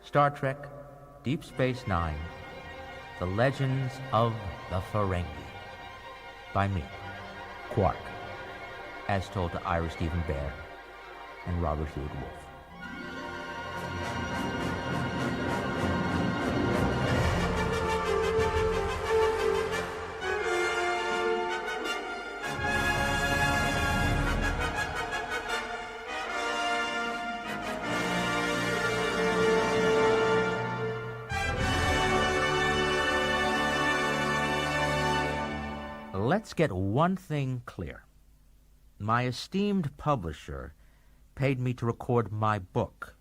Star Trek, Deep Space Nine, The Legends of the Ferengi, by me, Quark, as told to Ira Stephen Behr and Robert Hewitt Wolfe. Let's get one thing clear. My esteemed publisher paid me to record my book,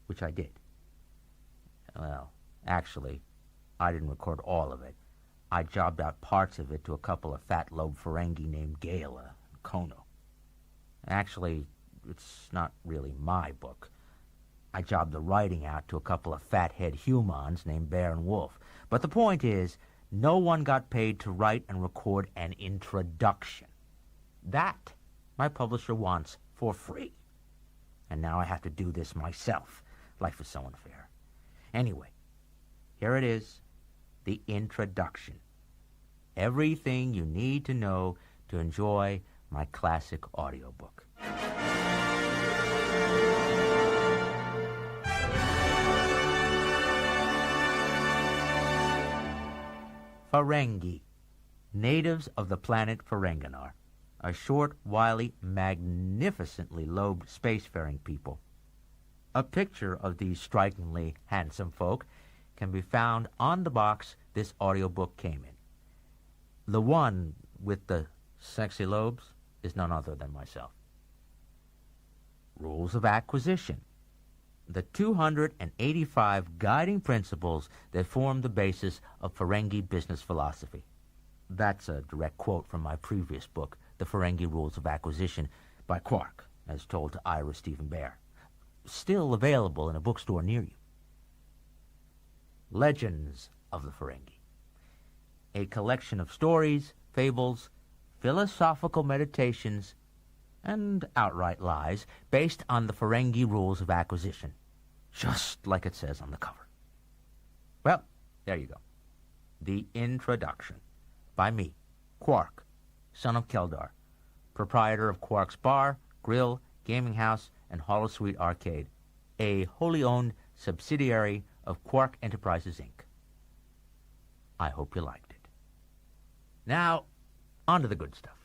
which I did. Well, actually, I didn't record all of it. I jobbed out parts of it to a couple of fat-lobe Ferengi named Gala and Kono. Actually, it's not really my book. I jobbed the writing out to a couple of fathead humans named Behr and Wolfe. But the point is, no one got paid to write and record an introduction. That my publisher wants for free. And now I have to do this myself. Life is so unfair. Anyway, here it is, the introduction. Everything you need to know to enjoy my classic audiobook. Ferengi, natives of the planet Ferenginar, a short, wily, magnificently lobed spacefaring people. A picture of these strikingly handsome folk can be found on the box this audiobook came in. The one with the sexy lobes is none other than myself. Rules of acquisition. The 285 guiding principles that form the basis of Ferengi business philosophy. That's a direct quote from my previous book, The Ferengi Rules of Acquisition, by Quark, as told to Ira Stephen Behr. Still available in a bookstore near you. Legends of the Ferengi. A collection of stories, fables, philosophical meditations, and outright lies based on the Ferengi rules of acquisition, just like it says on the cover. Well, there you go. The introduction, by me, Quark, son of Keldar, proprietor of Quark's Bar, Grill, Gaming House, and Holosuite Arcade, a wholly owned subsidiary of Quark Enterprises, Inc. I hope you liked it. Now, on to the good stuff.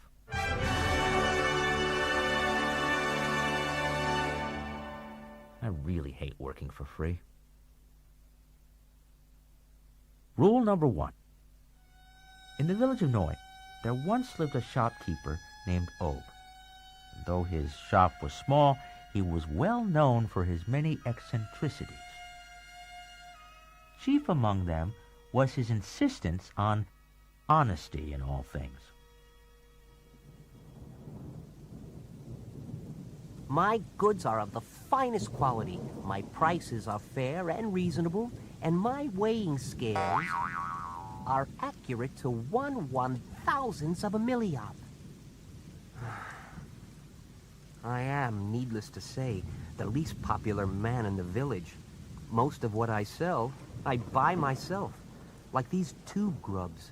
I really hate working for free. Rule number 1. In the village of Noi, there once lived a shopkeeper named Ob. Though his shop was small, he was well known for his many eccentricities. Chief among them was his insistence on honesty in all things. My goods are of the finest quality. My prices are fair and reasonable, and my weighing scales are accurate to 1/1000th of a milliop. I am, needless to say, the least popular man in the village. Most of what I sell, I buy myself, like these tube grubs.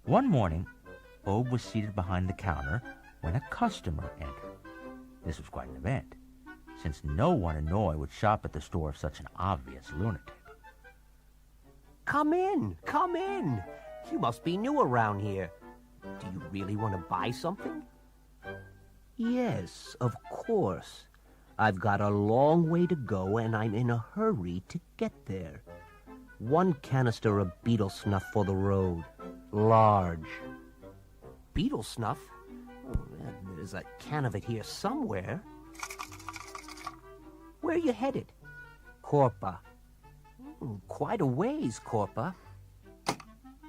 One morning, Ob was seated behind the counter when a customer entered. This was quite an event, since no one in Noi would shop at the store of such an obvious lunatic. Come in, come in. You must be new around here. Do you really want to buy something? Yes, of course. I've got a long way to go, and I'm in a hurry to get there. 1 canister of beetle snuff for the road. Large. Beetle snuff? Oh, there's a can of it here somewhere. Where are you headed? Corpa. Quite a ways, Corpa.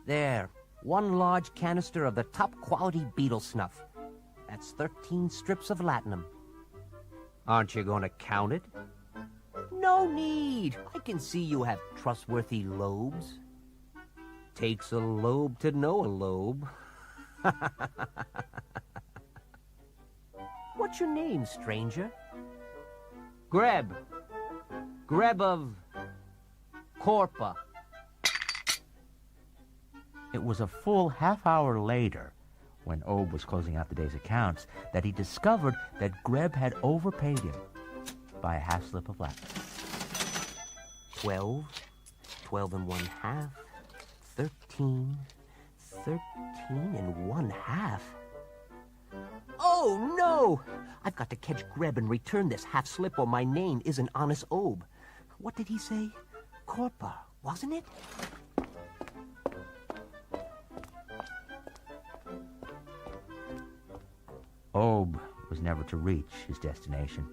There, 1 large canister of the top-quality beetle snuff. That's 13 strips of latinum. Aren't you going to count it? No need. I can see you have trustworthy lobes. Takes a lobe to know a lobe. What's your name, stranger? Greb. Greb of Corpa. It was a full half-hour later, when Obe was closing out the day's accounts, that he discovered that Greb had overpaid him by a half-slip of Latin. 12, 12 and 1/2, 13, 13 and 1/2. Oh, no! I've got to catch Greb and return this half-slip or my name isn't honest Obe. What did he say? Corpa, wasn't it? Obe was never to reach his destination.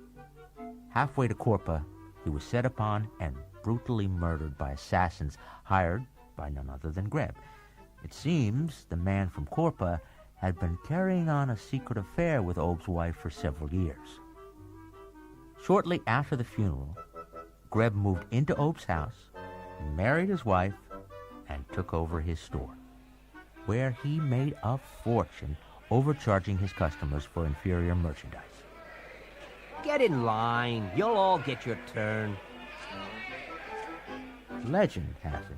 Halfway to Corpa, he was set upon and brutally murdered by assassins hired by none other than Greb. It seems the man from Corpa had been carrying on a secret affair with Obe's wife for several years. Shortly after the funeral, Greb moved into Obe's house, married his wife, and took over his store, where he made a fortune overcharging his customers for inferior merchandise. Get in line. You'll all get your turn. Legend has it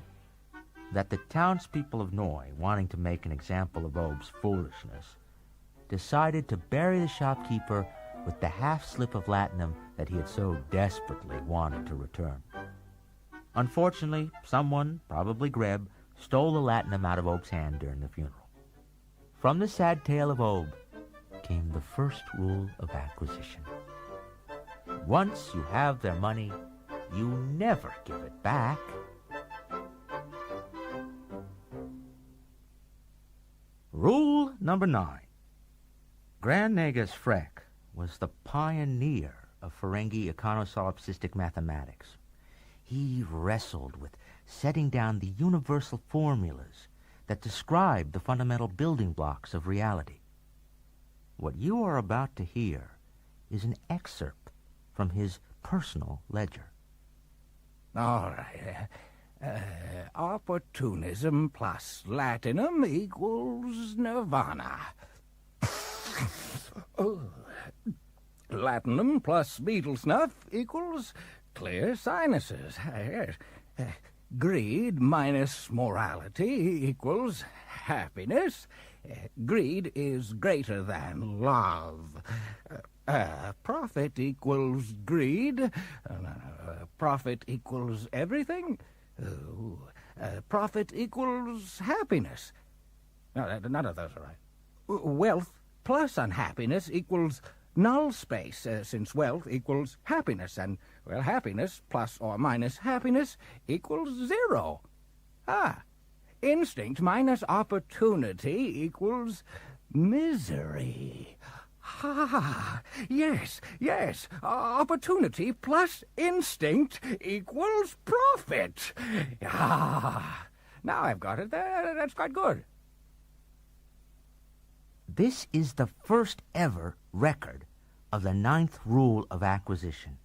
that the townspeople of Noy, wanting to make an example of Obe's foolishness, decided to bury the shopkeeper with the half-slip of latinum that he had so desperately wanted to return. Unfortunately, someone, probably Greb, stole the latinum out of Obe's hand during the funeral. From the sad tale of Obe came the first rule of acquisition. Once you have their money, you never give it back. Rule number 9. Grand Negus Freck was the pioneer of Ferengi econosolipsistic mathematics. He wrestled with setting down the universal formulas that describe the fundamental building blocks of reality. What you are about to hear is an excerpt from his personal ledger. All right. Opportunism plus latinum equals nirvana. Latinum plus beetle snuff equals clear sinuses. Greed minus morality equals happiness. Greed is greater than love. Profit equals greed. Profit equals everything. Profit equals happiness. No, none of those are right. Wealth plus unhappiness equals null space, since wealth equals happiness, and, well, happiness plus or minus happiness equals 0. Instinct minus opportunity equals misery. Yes. Opportunity plus instinct equals profit. Now I've got it. That's quite good. This is the first ever record of the 9th rule of acquisition.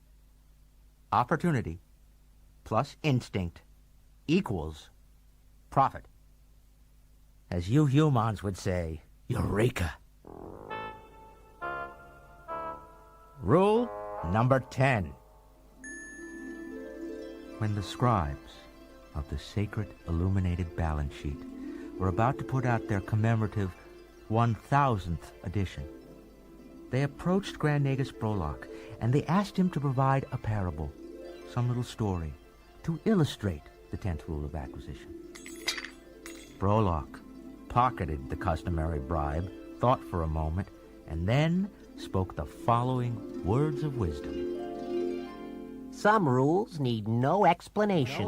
Opportunity plus instinct equals profit. As you humans would say, Eureka. Rule number 10. When the scribes of the sacred illuminated balance sheet were about to put out their commemorative 1000th edition, they approached Grand Negus Brolock and they asked him to provide a parable, some little story, to illustrate the 10th rule of acquisition. Brolock pocketed the customary bribe, thought for a moment, and then spoke the following words of wisdom. Some rules need no explanation.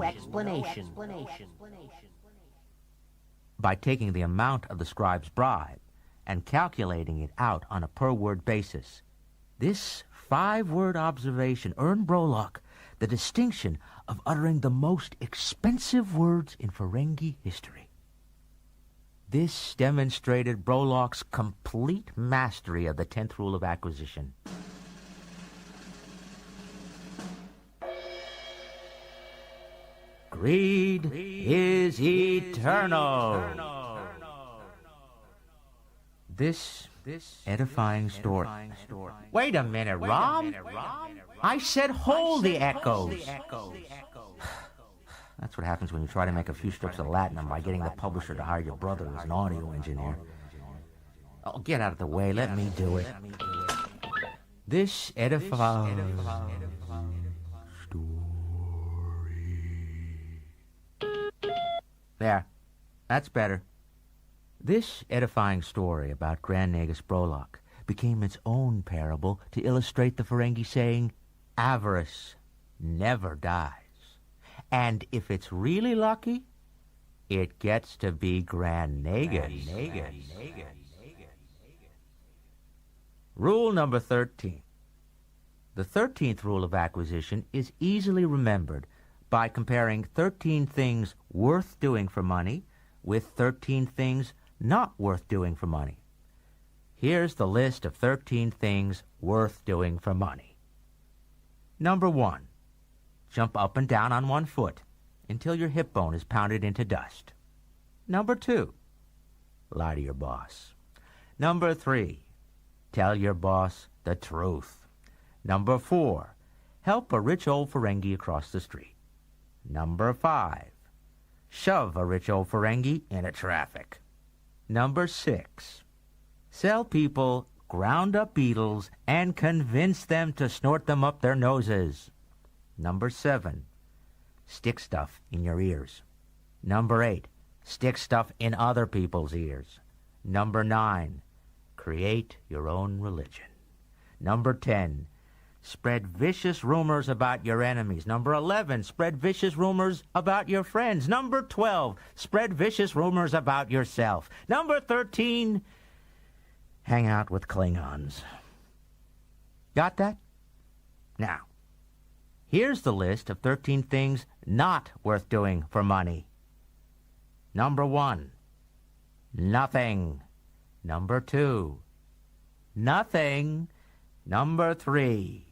By taking the amount of the scribe's bribe and calculating it out on a per-word basis, this 5-word observation earned Brolock the distinction of uttering the most expensive words in Ferengi history. This demonstrated Brolock's complete mastery of the 10th rule of acquisition. Greed is eternal. This edifying story. Wait a minute, Rom. I said hold the echoes. That's what happens when you try to make a few strips of latinum by getting the publisher to hire your brother who's an audio engineer. Oh, get out of the way. Let me do it. This edifying story. There. That's better. This edifying story about Grand Nagus Brolock became its own parable to illustrate the Ferengi saying, avarice never dies. And if it's really lucky, it gets to be Grand Nagus. Rule number 13. The 13th rule of acquisition is easily remembered by comparing 13 things worth doing for money with 13 things not worth doing for money. Here's the list of 13 things worth doing for money. Number 1. Jump up and down on one foot until your hip bone is pounded into dust. Number 2. Lie to your boss. Number 3. Tell your boss the truth. Number 4. Help a rich old Ferengi across the street. Number 5. Shove a rich old Ferengi into traffic. Number 6. Sell people ground-up beetles and convince them to snort them up their noses. Number 7. Stick stuff in your ears. Number 8. Stick stuff in other people's ears. Number 9. Create your own religion. Number 10. Spread vicious rumors about your enemies. Number 11. Spread vicious rumors about your friends. Number 12. Spread vicious rumors about yourself. Number 13. Hang out with Klingons. Got that? Now, here's the list of 13 things not worth doing for money. Number 1. Nothing. Number 2. Nothing. Number 3.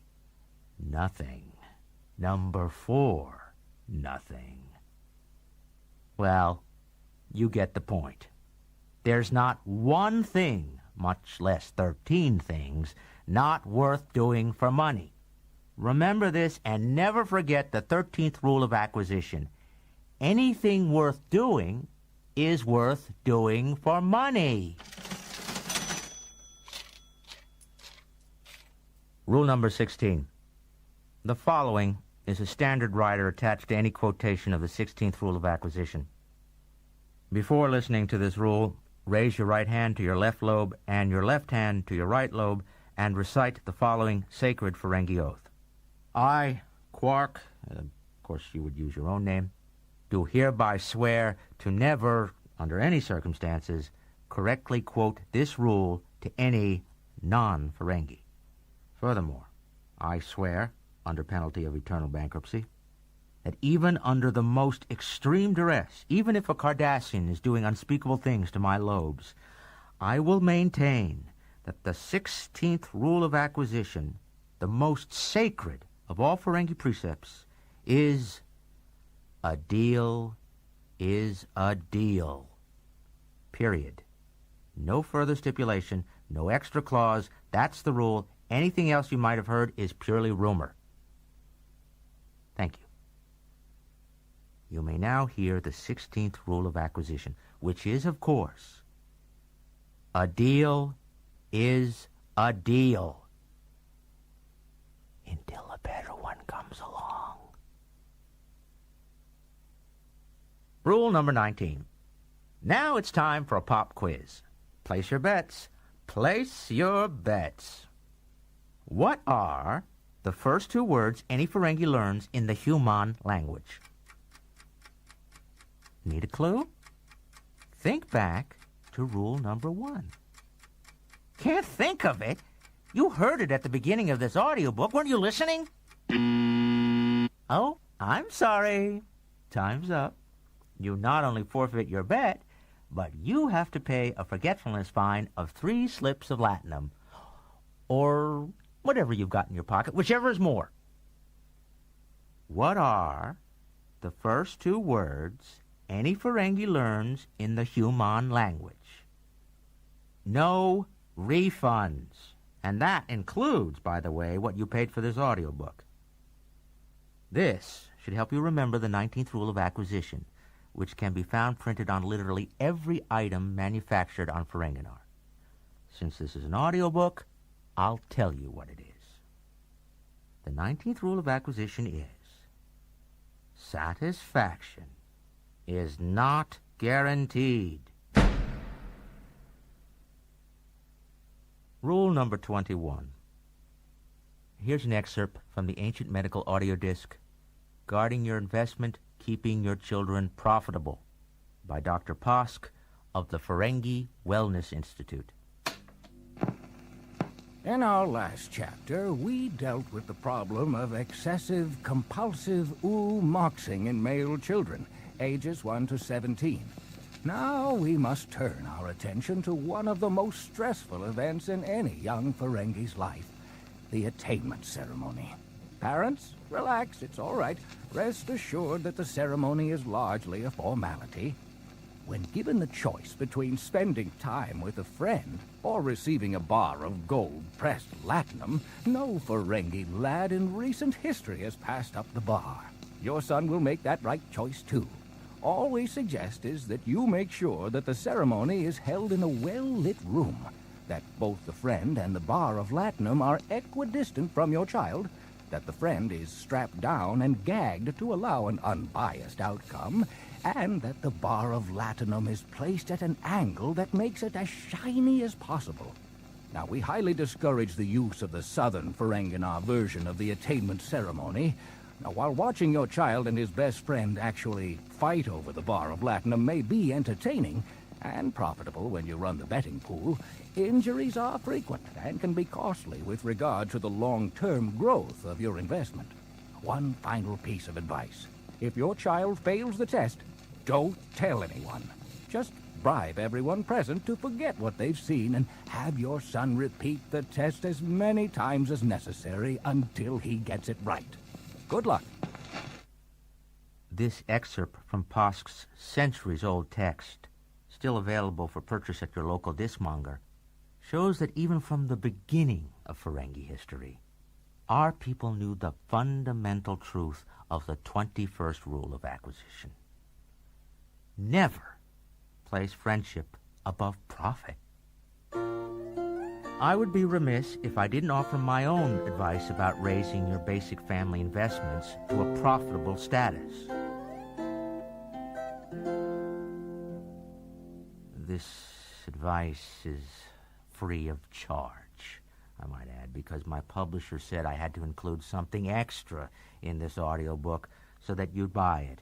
Nothing. Number 4. Nothing. Well, you get the point. There's not one thing, much less 13 things, not worth doing for money. Remember this and never forget the 13th rule of acquisition. Anything worth doing is worth doing for money. Rule number 16. The following is a standard rider attached to any quotation of the 16th rule of acquisition. Before listening to this rule, raise your right hand to your left lobe and your left hand to your right lobe and recite the following sacred Ferengi oath. I, Quark, of course you would use your own name, do hereby swear to never, under any circumstances, correctly quote this rule to any non-Ferengi. Furthermore, I swear, under penalty of eternal bankruptcy, that even under the most extreme duress, even if a Cardassian is doing unspeakable things to my lobes, I will maintain that the 16th rule of acquisition, the most sacred of all Ferengi precepts, is a deal is a deal. Period. No further stipulation, no extra clause. That's the rule. Anything else you might have heard is purely rumor. Thank you. You may now hear the 16th rule of acquisition, which is, of course, a deal is a deal. Until a better one comes along. Rule number 19. Now it's time for a pop quiz. Place your bets. Place your bets. What are the first 2 words any Ferengi learns in the human language? Need a clue? Think back to rule number 1. Can't think of it? You heard it at the beginning of this audiobook. Weren't you listening? Oh, I'm sorry. Time's up. You not only forfeit your bet, but you have to pay a forgetfulness fine of 3 slips of latinum, or whatever you've got in your pocket, whichever is more. What are the first 2 words any Ferengi learns in the human language? No refunds. And that includes, by the way, what you paid for this audiobook. This should help you remember the 19th rule of acquisition, which can be found printed on literally every item manufactured on Ferenginar. Since this is an audiobook, I'll tell you what it is. The 19th rule of acquisition is satisfaction is not guaranteed. Rule number 21. Here's an excerpt from the ancient medical audio disc, Guarding Your Investment, Keeping Your Children Profitable, by Dr. Posk of the Ferengi Wellness Institute. In our last chapter, we dealt with the problem of excessive, compulsive ooh-moxing in male children, ages 1 to 17. Now we must turn our attention to one of the most stressful events in any young Ferengi's life, the attainment ceremony. Parents, relax, it's all right. Rest assured that the ceremony is largely a formality. When given the choice between spending time with a friend or receiving a bar of gold-pressed latinum, no Ferengi lad in recent history has passed up the bar. Your son will make that right choice, too. All we suggest is that you make sure that the ceremony is held in a well-lit room, that both the friend and the bar of latinum are equidistant from your child, that the friend is strapped down and gagged to allow an unbiased outcome, and that the bar of latinum is placed at an angle that makes it as shiny as possible. Now, we highly discourage the use of the southern Ferenginar version of the attainment ceremony. Now, while watching your child and his best friend actually fight over the bar of latinum may be entertaining and profitable when you run the betting pool, injuries are frequent and can be costly with regard to the long-term growth of your investment. One final piece of advice. If your child fails the test, don't tell anyone. Just bribe everyone present to forget what they've seen and have your son repeat the test as many times as necessary until he gets it right. Good luck. This excerpt from Posk's centuries-old text, still available for purchase at your local discmonger, shows that even from the beginning of Ferengi history, our people knew the fundamental truth of the 21st rule of acquisition. Never place friendship above profit. I would be remiss if I didn't offer my own advice about raising your basic family investments to a profitable status. This advice is free of charge, I might add, because my publisher said I had to include something extra in this audiobook so that you'd buy it,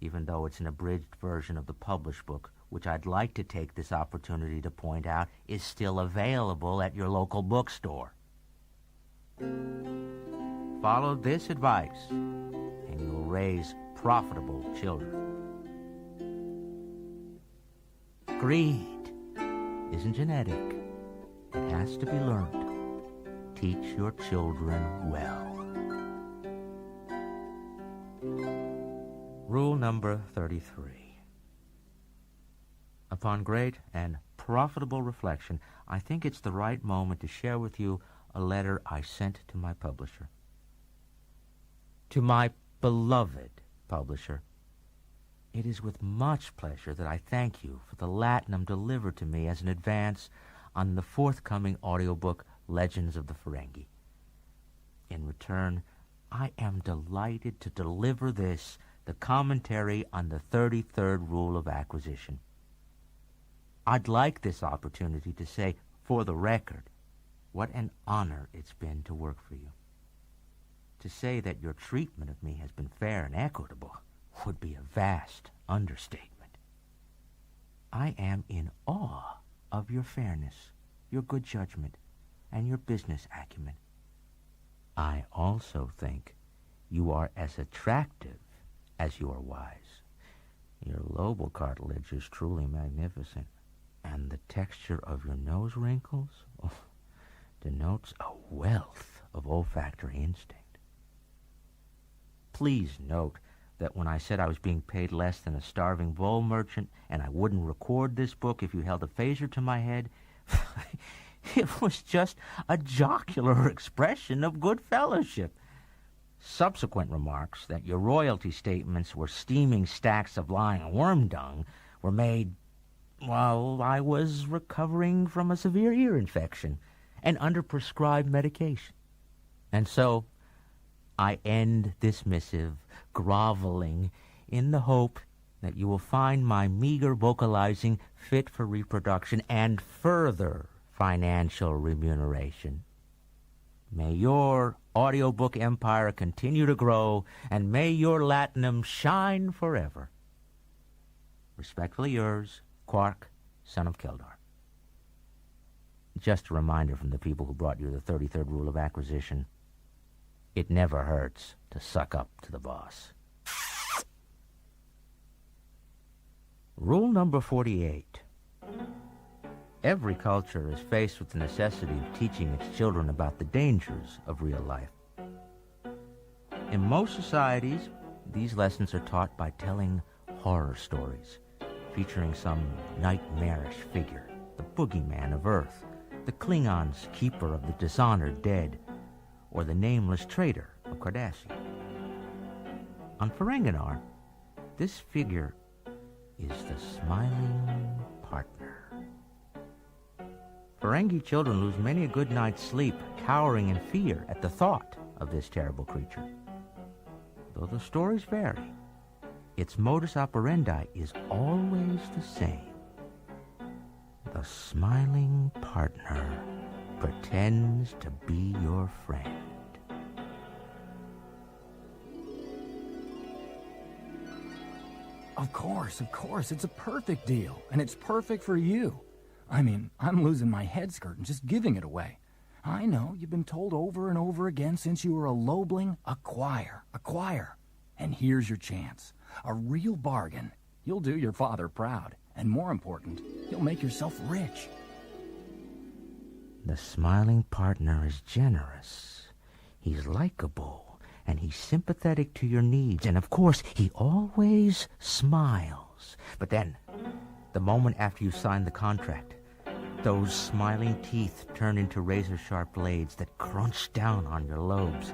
even though it's an abridged version of the published book, which I'd like to take this opportunity to point out is still available at your local bookstore. Follow this advice, and you'll raise profitable children. Greed isn't genetic. It has to be learned. Teach your children well. Rule number 33. Upon great and profitable reflection, I think it's the right moment to share with you a letter I sent to my publisher. To my beloved publisher, it is with much pleasure that I thank you for the latinum delivered to me as an advance on the forthcoming audiobook Legends of the Ferengi. In return, I am delighted to deliver this, the commentary on the 33rd rule of acquisition. I'd like this opportunity to say, for the record, what an honor it's been to work for you. To say that your treatment of me has been fair and equitable would be a vast understatement. I am in awe of your fairness, your good judgment, and your business acumen. I also think you are as attractive as you are wise. Your lobal cartilage is truly magnificent, and the texture of your nose wrinkles denotes a wealth of olfactory instinct. Please note that when I said I was being paid less than a starving vole merchant and I wouldn't record this book if you held a phaser to my head, It was just a jocular expression of good fellowship. Subsequent remarks that your royalty statements were steaming stacks of lying worm dung were made while I was recovering from a severe ear infection and under prescribed medication. And so I end this missive groveling in the hope that you will find my meager vocalizing fit for reproduction and further financial remuneration. May your audiobook empire continue to grow, and may your latinum shine forever. Respectfully yours, Quark, son of Kildar. Just a reminder from the people who brought you the 33rd rule of acquisition. It never hurts to suck up to the boss. Rule number 48. Every culture is faced with the necessity of teaching its children about the dangers of real life. In most societies, these lessons are taught by telling horror stories, featuring some nightmarish figure, the boogeyman of Earth, the Klingons' keeper of the dishonored dead, or the nameless traitor of Cardassia. On Ferenginar, this figure is the smiling partner. Ferengi children lose many a good night's sleep, cowering in fear at the thought of this terrible creature. Though the stories vary, its modus operandi is always the same. The smiling partner pretends to be your friend. Of course. It's a perfect deal, and it's perfect for you. I mean, I'm losing my head skirt and just giving it away. I know, you've been told over and over again since you were a lobling, acquire. And here's your chance. A real bargain. You'll do your father proud, and more important, you'll make yourself rich. The smiling partner is generous. He's likable, and he's sympathetic to your needs, and of course, he always smiles. But then, the moment after you sign the contract, those smiling teeth turn into razor-sharp blades that crunch down on your lobes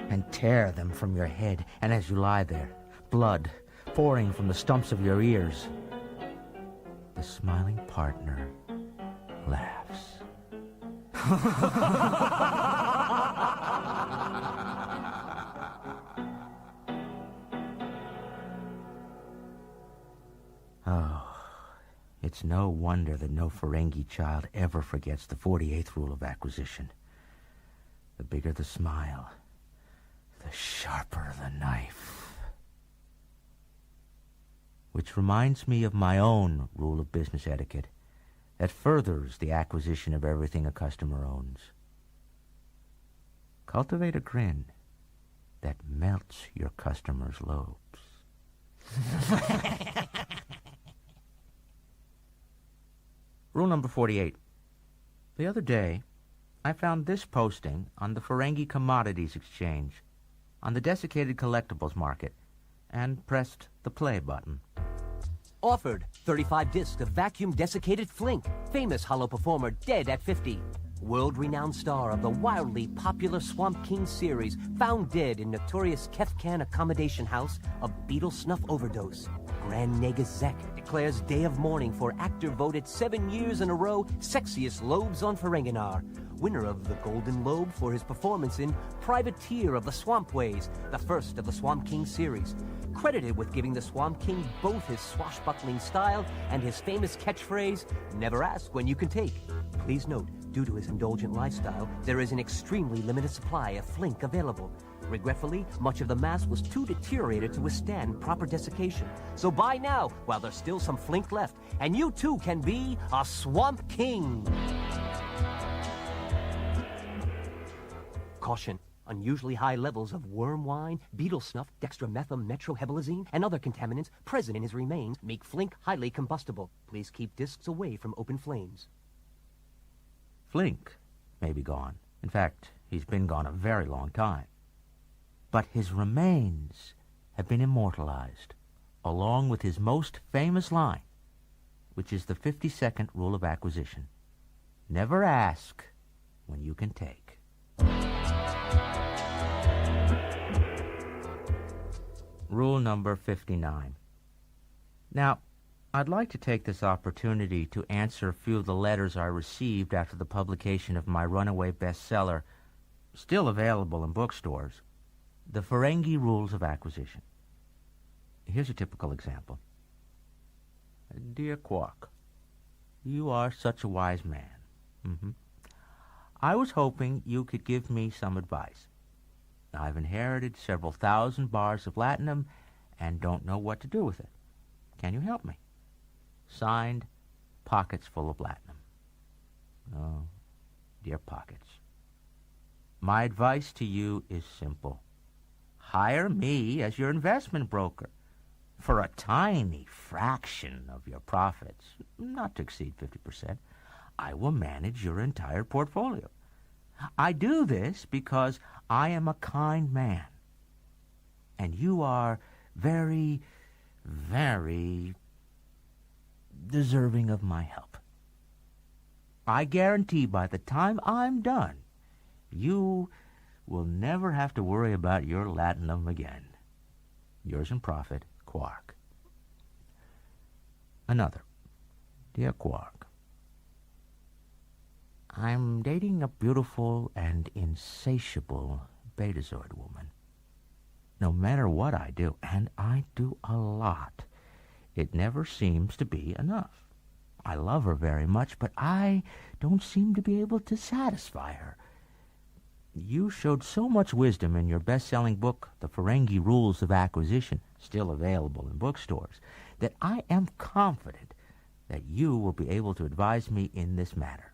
and tear them from your head, and as you lie there, blood pouring from the stumps of your ears, the smiling partner laughs. Oh, it's no wonder that no Ferengi child ever forgets the 48th rule of acquisition. The bigger the smile, the sharper the knife. Which reminds me of my own rule of business etiquette that furthers the acquisition of everything a customer owns. Cultivate a grin that melts your customer's lobes. Rule number 48. The other day, I found this posting on the Ferengi Commodities Exchange on the desiccated collectibles market and pressed the play button. Offered 35 discs of vacuum-desiccated Flink, famous hollow performer dead at 50. World-renowned star of the wildly popular Swamp King series, found dead in notorious Kefkan accommodation house of beetle snuff overdose. Grand Negus Zek declares day of mourning for actor voted 7 years in a row sexiest lobes on Ferenginar. Winner of the Golden Lobe for his performance in Privateer of the Swampways, the first of the Swamp King series. Credited with giving the Swamp King both his swashbuckling style and his famous catchphrase, "Never ask when you can take." Please note, due to his indulgent lifestyle, there is an extremely limited supply of Flink available. Regretfully, much of the mass was too deteriorated to withstand proper desiccation. So buy now, while there's still some Flink left, and you too can be a Swamp King. Caution. Unusually high levels of worm wine, beetle snuff, dextromethametrohebalazine, and other contaminants present in his remains make Flink highly combustible. Please keep discs away from open flames. Flink may be gone. In fact, he's been gone a very long time. But his remains have been immortalized, along with his most famous line, which is the 52nd rule of acquisition. Never ask when you can take. Rule number 59. Now, I'd like to take this opportunity to answer a few of the letters I received after the publication of my runaway bestseller, still available in bookstores, The Ferengi Rules of Acquisition. Here's a typical example. Dear Quark, you are such a wise man. I was hoping you could give me some advice. I've inherited several thousand bars of latinum and don't know what to do with it. Can you help me? Signed, Pockets Full of Latinum. Oh, dear Pockets. My advice to you is simple. Hire me as your investment broker. For a tiny fraction of your profits, not to exceed 50%, I will manage your entire portfolio. I do this because I am a kind man, and you are very, very deserving of my help. I guarantee by the time I'm done, you will never have to worry about your latinum again. Yours in profit, Quark. Another. Dear Quark, I'm dating a beautiful and insatiable Betazoid woman. No matter what I do, and I do a lot, it never seems to be enough. I love her very much, but I don't seem to be able to satisfy her. You showed so much wisdom in your best-selling book, The Ferengi Rules of Acquisition, still available in bookstores, that I am confident that you will be able to advise me in this matter.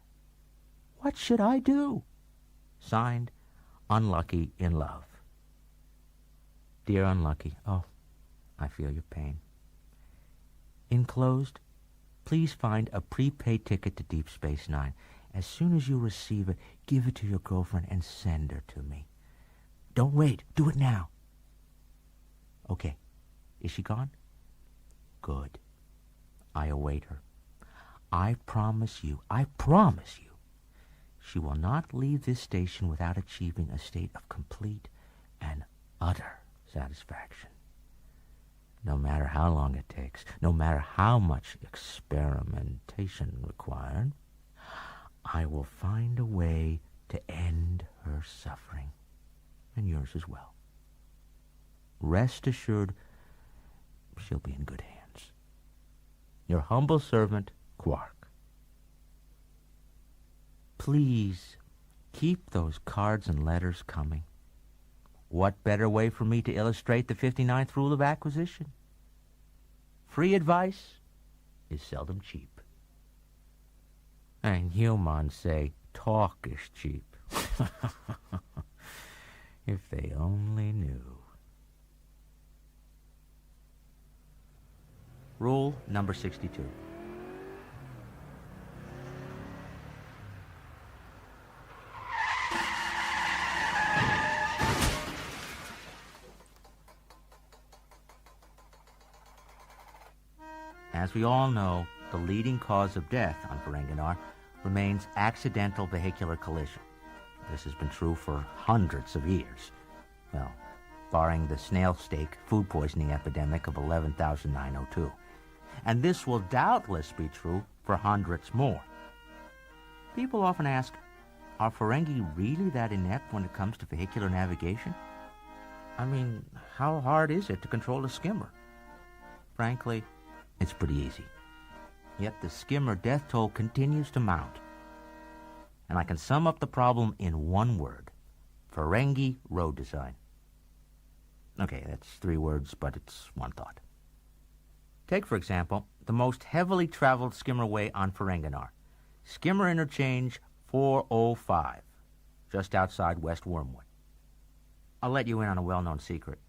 What should I do? Signed, Unlucky in Love. Dear Unlucky, oh, I feel your pain. Enclosed, please find a prepaid ticket to Deep Space Nine. As soon as you receive it, give it to your girlfriend and send her to me. Don't wait. Do it now. Okay. Is she gone? Good. I await her. I promise you, she will not leave this station without achieving a state of complete and utter satisfaction. No matter how long it takes, no matter how much experimentation required, I will find a way to end her suffering, and yours as well. Rest assured, she'll be in good hands. Your humble servant, Quark. Please keep those cards and letters coming. What better way for me to illustrate the 59th rule of acquisition? Free advice is seldom cheap. And humans say talk is cheap. If they only knew. Rule number 62. As we all know, the leading cause of death on Ferengi remains accidental vehicular collision. This has been true for hundreds of years. Well, barring the snail steak food poisoning epidemic of 11,902. And this will doubtless be true for hundreds more. People often ask, are Ferengi really that inept when it comes to vehicular navigation? I mean, how hard is it to control a skimmer? Frankly, it's pretty easy. Yet the skimmer death toll continues to mount. And I can sum up the problem in one word. Ferengi road design. Okay, that's 3 words, but it's one thought. Take, for example, the most heavily traveled skimmerway on Ferengi, Skimmer Interchange 405, just outside West Wormwood. I'll let you in on a well-known secret.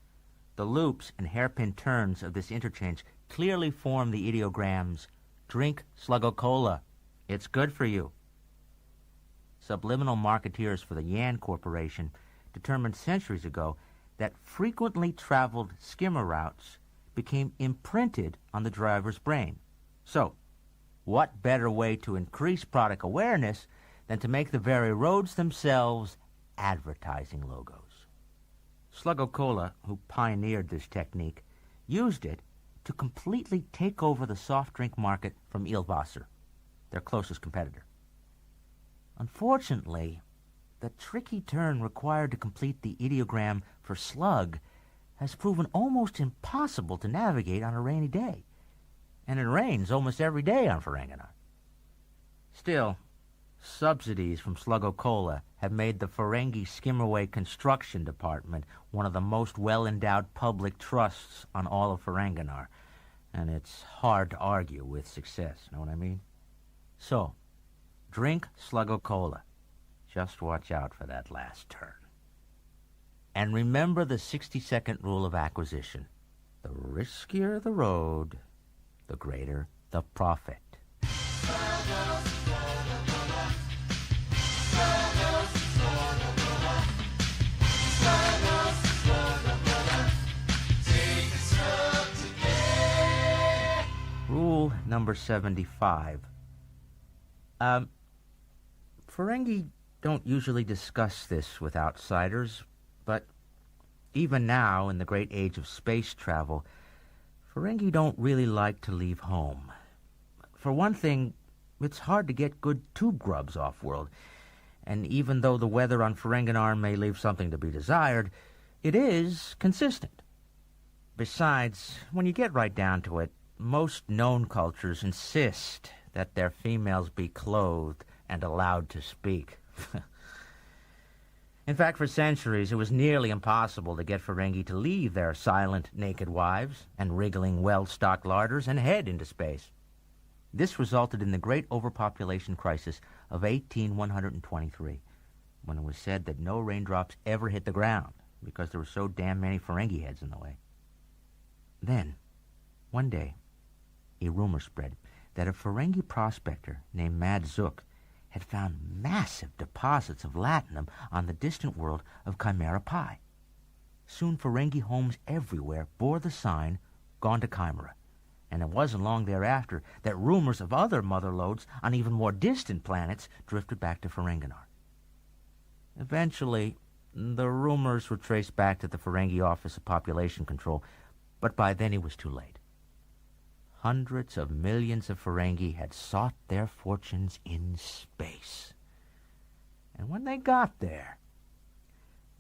The loops and hairpin turns of this interchange clearly form the ideograms, drink Sluggo-Cola, it's good for you. Subliminal marketeers for the Yan Corporation determined centuries ago that frequently traveled skimmer routes became imprinted on the driver's brain. So, what better way to increase product awareness than to make the very roads themselves advertising logos? Sluggo Cola, who pioneered this technique, used it to completely take over the soft drink market from Ilvasser, their closest competitor. Unfortunately, the tricky turn required to complete the ideogram for slug has proven almost impossible to navigate on a rainy day. And it rains almost every day on Ferengi. Still, subsidies from Sluggo Cola have made the Ferengi Skimmerway Construction Department one of the most well-endowed public trusts on all of Ferenginar, and it's hard to argue with success, know what I mean? So, drink Sluggo Cola. Just watch out for that last turn. And remember the 60-second rule of acquisition. The riskier the road, the greater the profit. Rule number 75. Ferengi don't usually discuss this with outsiders, but even now, in the great age of space travel, Ferengi don't really like to leave home. For one thing, it's hard to get good tube grubs off-world, and even though the weather on Ferenginar may leave something to be desired, it is consistent. Besides, when you get right down to it, most known cultures insist that their females be clothed and allowed to speak. In fact, for centuries, it was nearly impossible to get Ferengi to leave their silent, naked wives and wriggling, well-stocked larders and head into space. This resulted in the great overpopulation crisis of 18123, when it was said that no raindrops ever hit the ground because there were so damn many Ferengi heads in the way. Then, one day, a rumor spread that a Ferengi prospector named Mad Zook had found massive deposits of latinum on the distant world of Chimera Pi. Soon Ferengi homes everywhere bore the sign, "Gone to Chimera," and it wasn't long thereafter that rumors of other mother lodes on even more distant planets drifted back to Ferenginar. Eventually, the rumors were traced back to the Ferengi Office of Population Control, but by then it was too late. Hundreds of millions of Ferengi had sought their fortunes in space. And when they got there,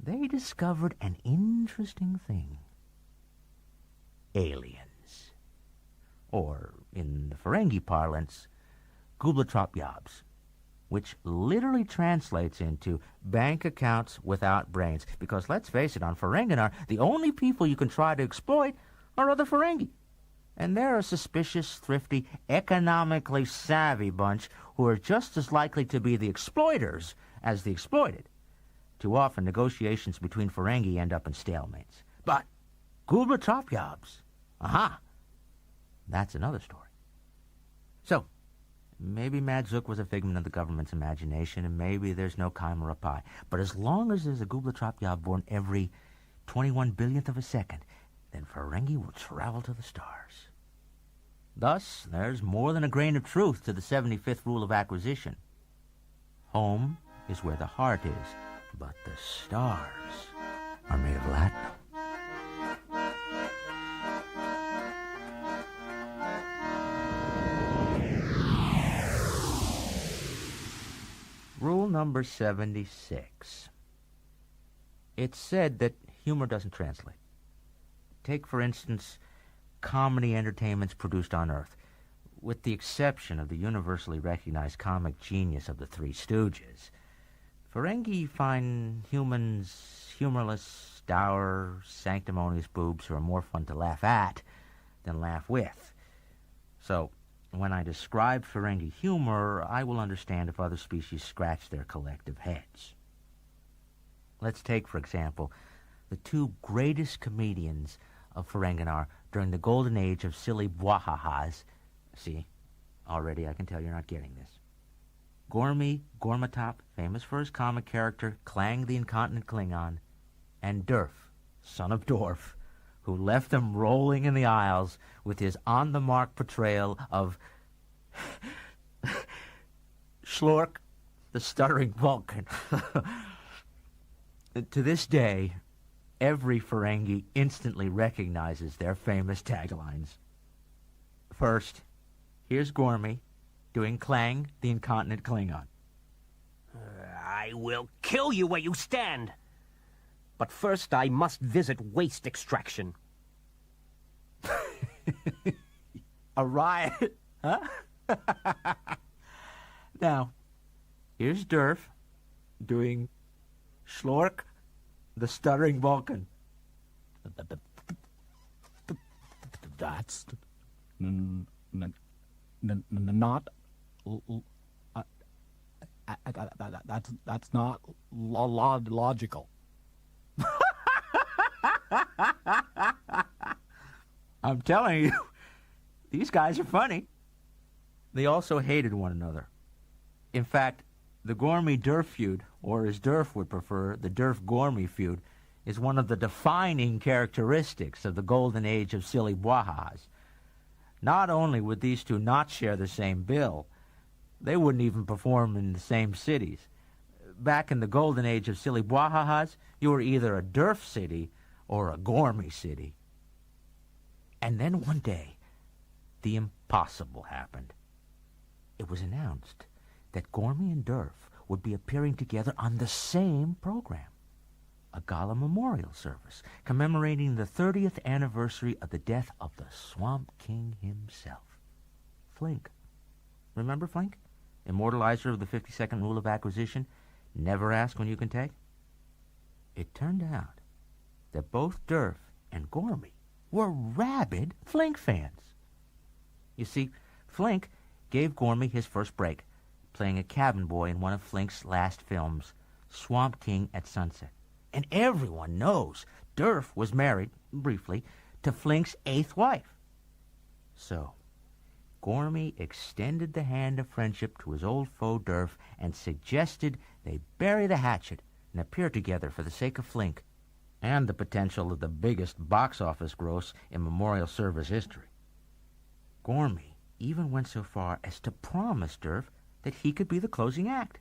they discovered an interesting thing. Aliens. Or, in the Ferengi parlance, Gublatrop Yobs, which literally translates into bank accounts without brains. Because, let's face it, on Ferenginar, the only people you can try to exploit are other Ferengi. And they're a suspicious, thrifty, economically savvy bunch who are just as likely to be the exploiters as the exploited. Too often, negotiations between Ferengi end up in stalemates. But Gublatrop Yobs, aha, that's another story. So, maybe Mad Zook was a figment of the government's imagination, and maybe there's no Chimera Pi. But as long as there's a Gublatrop Yob born every 21 billionth of a second, then Ferengi will travel to the stars. Thus, there's more than a grain of truth to the 75th rule of acquisition. Home is where the heart is, but the stars are made of latinum. Rule number 76. It's said that humor doesn't translate. Take, for instance, comedy entertainments produced on Earth, with the exception of the universally recognized comic genius of the Three Stooges. Ferengi find humans humorless, dour, sanctimonious boobs who are more fun to laugh at than laugh with. So, when I describe Ferengi humor, I will understand if other species scratch their collective heads. Let's take, for example, the two greatest comedians of Ferenginar during the golden age of silly bwahahas. See, already I can tell you're not getting this. Gormy Gormatop, famous for his comic character Clang the Incontinent Klingon, and Durf, son of Dorf, who left them rolling in the aisles with his on-the-mark portrayal of Schlork, the stuttering Vulcan. To this day, every Ferengi instantly recognizes their famous taglines. First, here's Gormy doing Clang, the incontinent Klingon. I will kill you where you stand. But first I must visit waste extraction. A riot, huh? Now, here's Durf doing Schlork, the stuttering Vulcan. That's not. That's not logical. I'm telling you, these guys are funny. They also hated one another. In fact, the Gormy-Durf feud, or as Durf would prefer, the Durf-Gormy feud, is one of the defining characteristics of the golden age of silly bwahas. Not only would these two not share the same bill, they wouldn't even perform in the same cities. Back in the golden age of silly bwahas, you were either a Durf city or a Gormy city. And then one day, the impossible happened. It was announced that Gormy and Durf would be appearing together on the same program, a gala memorial service commemorating the 30th anniversary of the death of the Swamp King himself, Flink. Remember Flink? Immortalizer of the 52nd rule of acquisition, never ask when you can take? It turned out that both Durf and Gormy were rabid Flink fans. You see, Flink gave Gormy his first break, playing a cabin boy in one of Flink's last films, Swamp King at Sunset. And everyone knows Durf was married, briefly, to Flink's 8th wife. So, Gormy extended the hand of friendship to his old foe Durf and suggested they bury the hatchet and appear together for the sake of Flink and the potential of the biggest box office gross in memorial service history. Gormy even went so far as to promise Durf that he could be the closing act.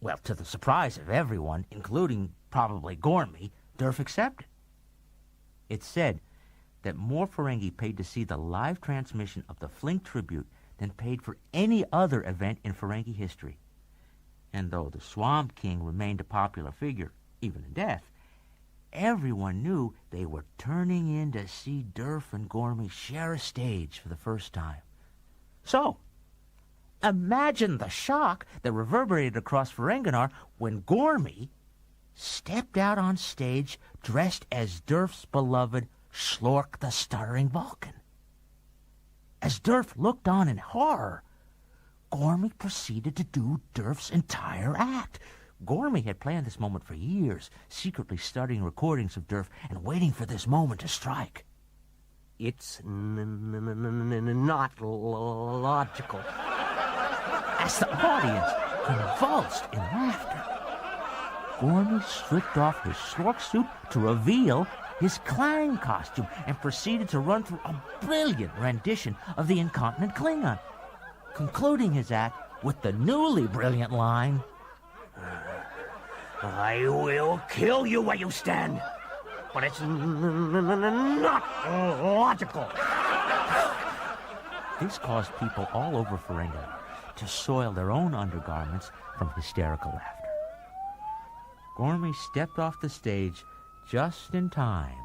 Well, to the surprise of everyone, including probably Gormy, Durf accepted. It's said that more Ferengi paid to see the live transmission of the Flink tribute than paid for any other event in Ferengi history. And though the Swamp King remained a popular figure, even in death, everyone knew they were turning in to see Durf and Gormy share a stage for the first time. So, imagine the shock that reverberated across Ferenginar when Gormy stepped out on stage dressed as Durf's beloved Schlork the Stuttering Vulcan. As Durf looked on in horror, Gormy proceeded to do Durf's entire act. Gormy had planned this moment for years, secretly studying recordings of Durf and waiting for this moment to strike. It's not logical. As the audience convulsed in laughter, Gormy stripped off his Schlork suit to reveal his Clang costume and proceeded to run through a brilliant rendition of the incontinent Klingon, concluding his act with the newly brilliant line, I will kill you where you stand, but it's not logical. This caused people all over Ferengi to soil their own undergarments from hysterical laughter. Gormy stepped off the stage just in time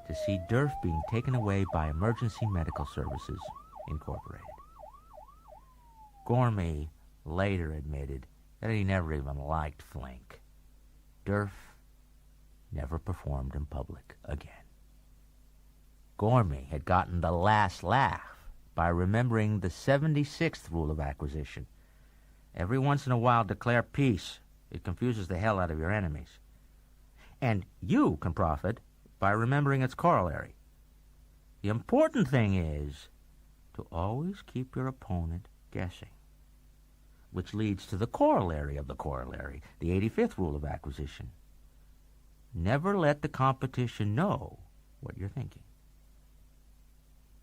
to see Durf being taken away by Emergency Medical Services, Incorporated. Gormy later admitted that he never even liked Flink. Durf never performed in public again. Gormy had gotten the last laugh by remembering the 76th rule of acquisition. Every once in a while declare peace. It confuses the hell out of your enemies. And you can profit by remembering its corollary. The important thing is to always keep your opponent guessing, which leads to the corollary of the corollary, the 85th rule of acquisition. Never let the competition know what you're thinking.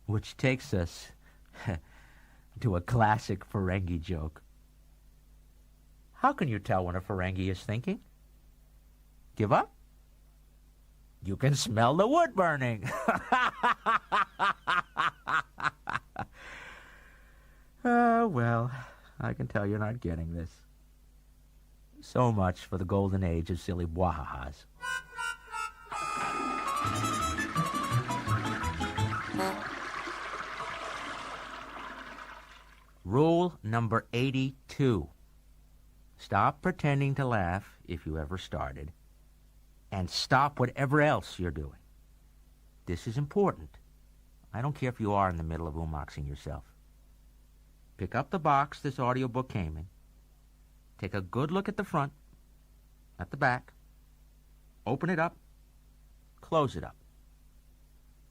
Which takes us to a classic Ferengi joke. How can you tell when a Ferengi is thinking? Give up? You can smell the wood burning. Well, I can tell you're not getting this. So much for the golden age of silly bwahahas. Rule number 82. Stop pretending to laugh if you ever started, and stop whatever else you're doing. This is important. I don't care if you are in the middle of umoxing yourself. Pick up the box this audiobook came in. Take a good look at the front, at the back. Open it up. Close it up.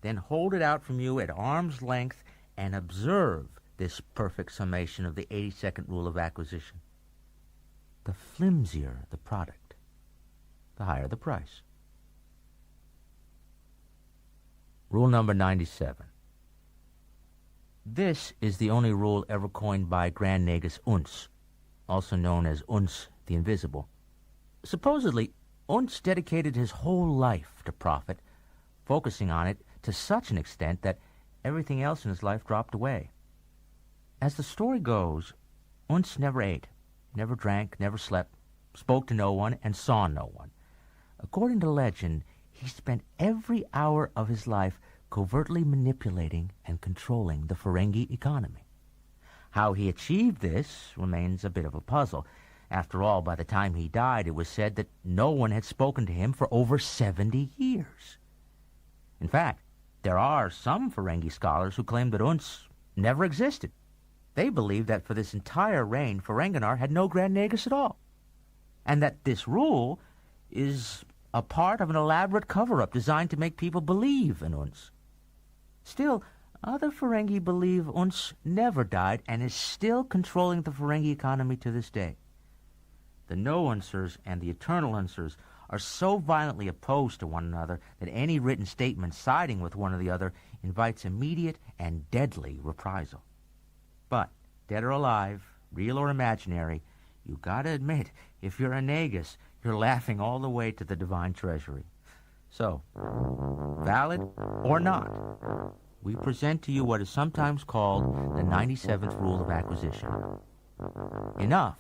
Then hold it out from you at arm's length and observe this perfect summation of the 82nd rule of acquisition. The flimsier the product, the higher the price. Rule number 97. This is the only rule ever coined by Grand Nagus Unz, also known as Unz the Invisible. Supposedly, Unz dedicated his whole life to profit, focusing on it to such an extent that everything else in his life dropped away. As the story goes, Unz never ate, never drank, never slept, spoke to no one, and saw no one. According to legend, he spent every hour of his life covertly manipulating and controlling the Ferengi economy. How he achieved this remains a bit of a puzzle. After all, by the time he died, it was said that no one had spoken to him for over 70 years. In fact, there are some Ferengi scholars who claim that Unz never existed. They believe that for this entire reign, Ferenginar had no Grand Nagus at all, and that this rule is a part of an elaborate cover-up designed to make people believe in Unz. Still, other Ferengi believe Unz never died and is still controlling the Ferengi economy to this day. The no-Unzers and the eternal Unzers are so violently opposed to one another that any written statement siding with one or the other invites immediate and deadly reprisal. But, dead or alive, real or imaginary, you gotta admit, if you're a Nagus, you're laughing all the way to the divine treasury. So, valid or not, we present to you what is sometimes called the 97th rule of acquisition. Enough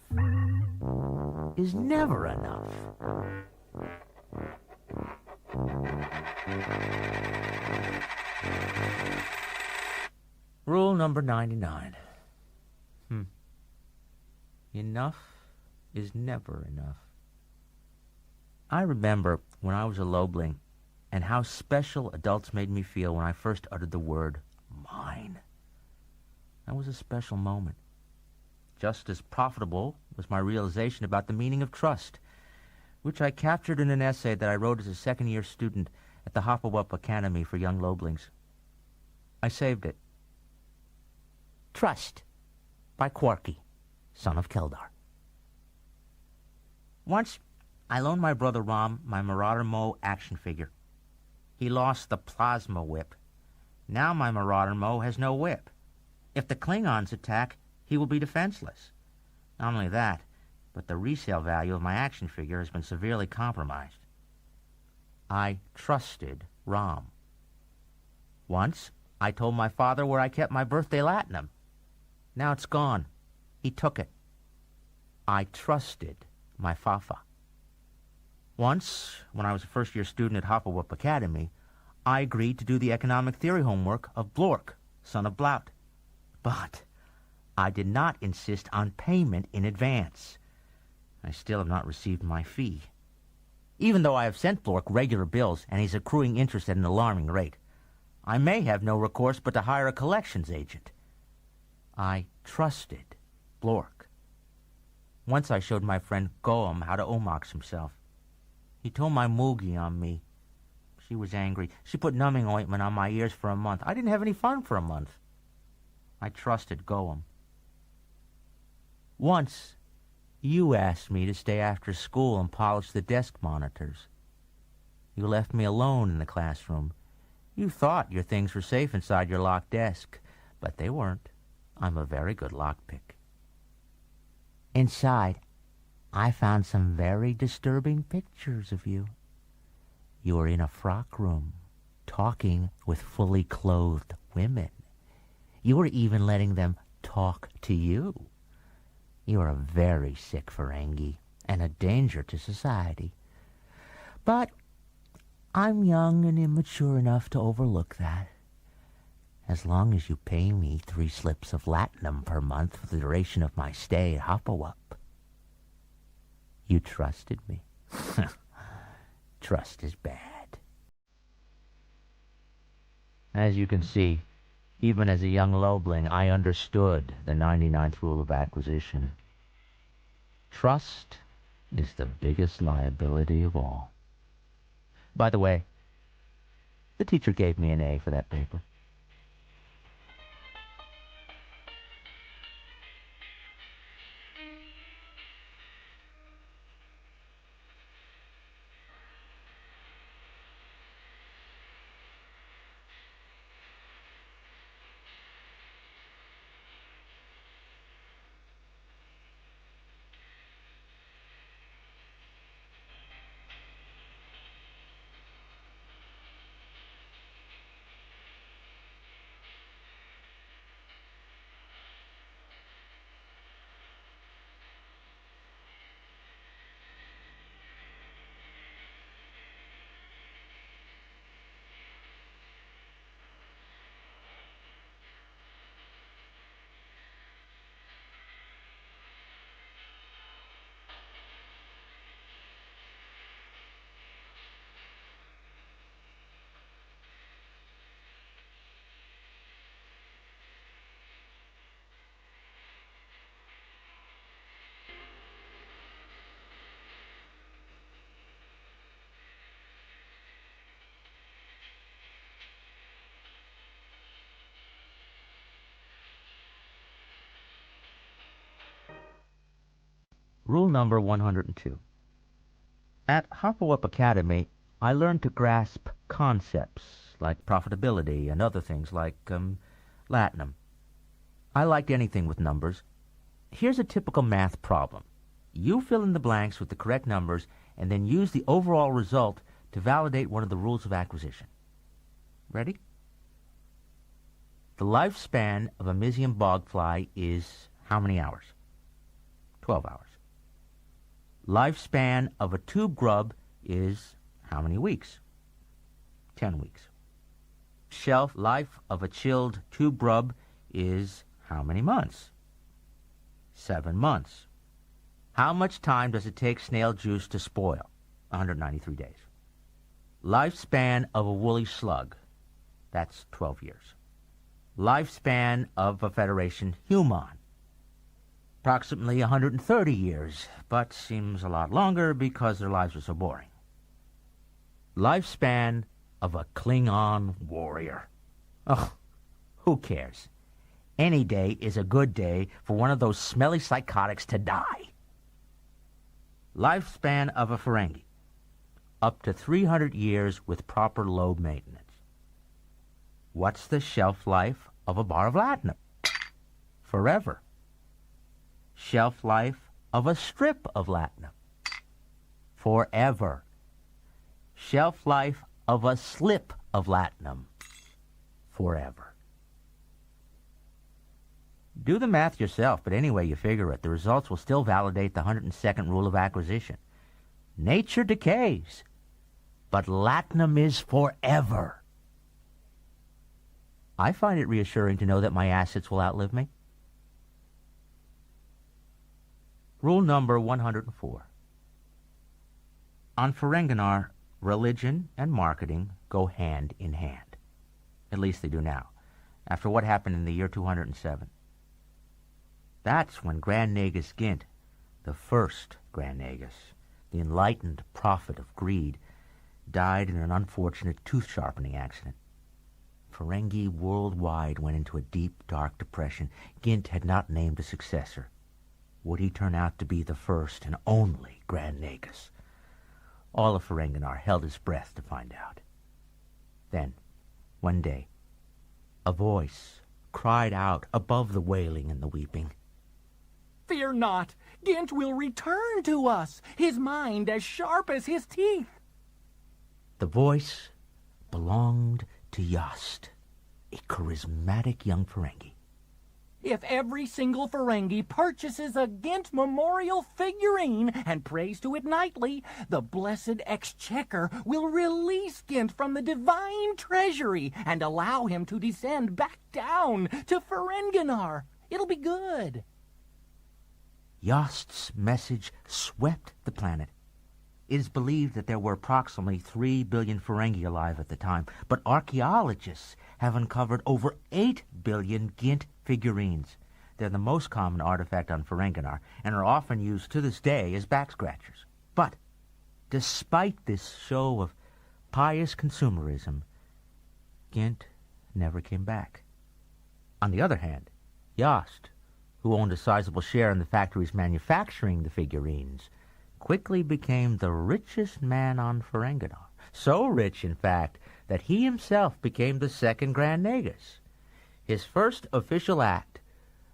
is never enough. Rule number 99. Enough is never enough. I remember when I was a lobling and how special adults made me feel when I first uttered the word mine. That was a special moment. Just as profitable was my realization about the meaning of trust, which I captured in an essay that I wrote as a second-year student at the Hopawup Academy for Young Loblings. I saved it. Trust by Quarky, son of Keldar. Once, I loaned my brother Rom my Marauder Mo action figure. He lost the plasma whip. Now my Marauder Mo has no whip. If the Klingons attack, he will be defenseless. Not only that, but the resale value of my action figure has been severely compromised. I trusted Rom. Once, I told my father where I kept my birthday latinum. Now it's gone. He took it. I trusted my Fafa. Once, when I was a first-year student at Hopawup Academy, I agreed to do the economic theory homework of Blork, son of Blout. But I did not insist on payment in advance. I still have not received my fee. Even though I have sent Blork regular bills and he's accruing interest at an alarming rate, I may have no recourse but to hire a collections agent. I trusted Blork. Once I showed my friend Goem how to omox himself. He told my Moogie on me. She was angry. She put numbing ointment on my ears for a month. I didn't have any fun for a month. I trusted Goem. Once, you asked me to stay after school and polish the desk monitors. You left me alone in the classroom. You thought your things were safe inside your locked desk, but they weren't. I'm a very good lockpick. Inside, I found some very disturbing pictures of you. You were in a frock room, talking with fully clothed women. You were even letting them talk to you. You are a very sick Ferengi and a danger to society. But I'm young and immature enough to overlook that. As long as you pay me 3 slips of latinum per month for the duration of my stay at Hopawup. You trusted me. Trust is bad. As you can see, even as a young lobling, I understood the 99th rule of acquisition. Trust is the biggest liability of all. By the way, the teacher gave me an A for that paper. Rule number 102. At Hopawup Academy, I learned to grasp concepts like profitability and other things like latinum. I liked anything with numbers. Here's a typical math problem. You fill in the blanks with the correct numbers and then use the overall result to validate one of the rules of acquisition. Ready? The lifespan of a Mysium bogfly is how many hours? 12 hours. Lifespan of a tube grub is how many weeks? 10 weeks. Shelf life of a chilled tube grub is how many months? 7 months. How much time does it take snail juice to spoil? 193 days. Lifespan of a woolly slug, that's 12 years. Lifespan of a Federation human, approximately 130 years, but seems a lot longer because their lives are so boring. Lifespan of a Klingon warrior. Oh, who cares? Any day is a good day for one of those smelly psychotics to die. Lifespan of a Ferengi. Up to 300 years with proper low maintenance. What's the shelf life of a bar of latinum? Forever. Shelf life of a strip of latinum? Forever. Shelf life of a slip of latinum? Forever. Do the math yourself, but any way you figure it, the results will still validate the 102nd rule of acquisition. Nature decays, but latinum is forever. I find it reassuring to know that my assets will outlive me. Rule number 104. On Ferenginar, religion and marketing go hand in hand. At least they do now, after what happened in the year 207. That's when Grand Nagus Gint, the first Grand Nagus, the enlightened prophet of greed, died in an unfortunate tooth-sharpening accident. Ferengi worldwide went into a deep, dark depression. Gint had not named a successor. Would he turn out to be the first and only Grand Nagus? All of Ferenginar held his breath to find out. Then, one day, a voice cried out above the wailing and the weeping. Fear not! Gint will return to us, his mind as sharp as his teeth. The voice belonged to Yost, a charismatic young Ferengi. If every single Ferengi purchases a Gint memorial figurine and prays to it nightly, the blessed exchequer will release Gint from the divine treasury and allow him to descend back down to Ferenginar. It'll be good. Yost's message swept the planet. It is believed that there were approximately 3 billion Ferengi alive at the time, but archaeologists have uncovered over 8 billion Gint figurines. They're the most common artifact on Ferenginar and are often used to this day as back scratchers. But despite this show of pious consumerism, Gint never came back. On the other hand, Yost, who owned a sizable share in the factories manufacturing the figurines, quickly became the richest man on Ferenginar. So rich, in fact, that he himself became the second Grand Nagus. His first official act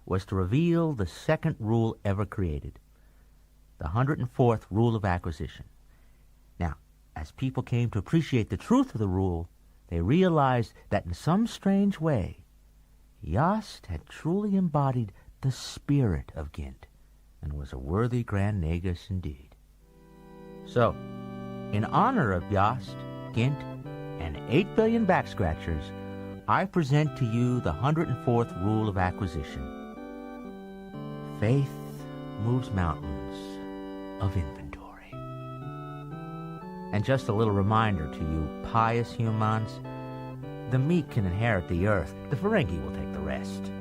was to reveal the second rule ever created, the 104th Rule of Acquisition. Now, as people came to appreciate the truth of the rule, they realized that in some strange way, Yost had truly embodied the spirit of Gint and was a worthy Grand Nagus indeed. So, in honor of Yost, Gint, and 8 billion back scratchers, I present to you the 104th Rule of Acquisition. Faith moves mountains of inventory. And just a little reminder to you pious humans, the meek can inherit the earth, the Ferengi will take the rest.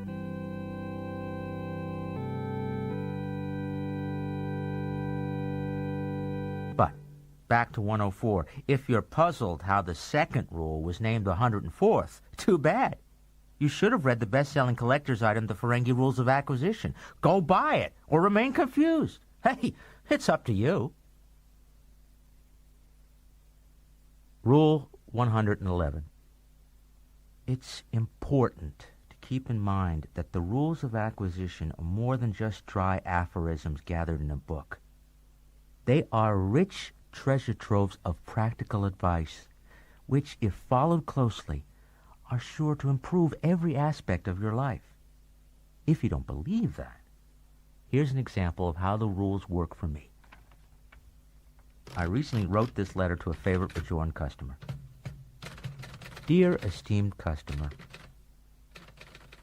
But back to 104. If you're puzzled how the second rule was named the 104th, too bad. You should have read the best-selling collector's item, The Ferengi Rules of Acquisition. Go buy it, or remain confused. Hey, it's up to you. Rule 111. It's important to keep in mind that the rules of acquisition are more than just dry aphorisms gathered in a book. They are rich treasure troves of practical advice, which, if followed closely, are sure to improve every aspect of your life. If you don't believe that, here's an example of how the rules work for me. I recently wrote this letter to a favorite Bajoran customer. Dear esteemed customer,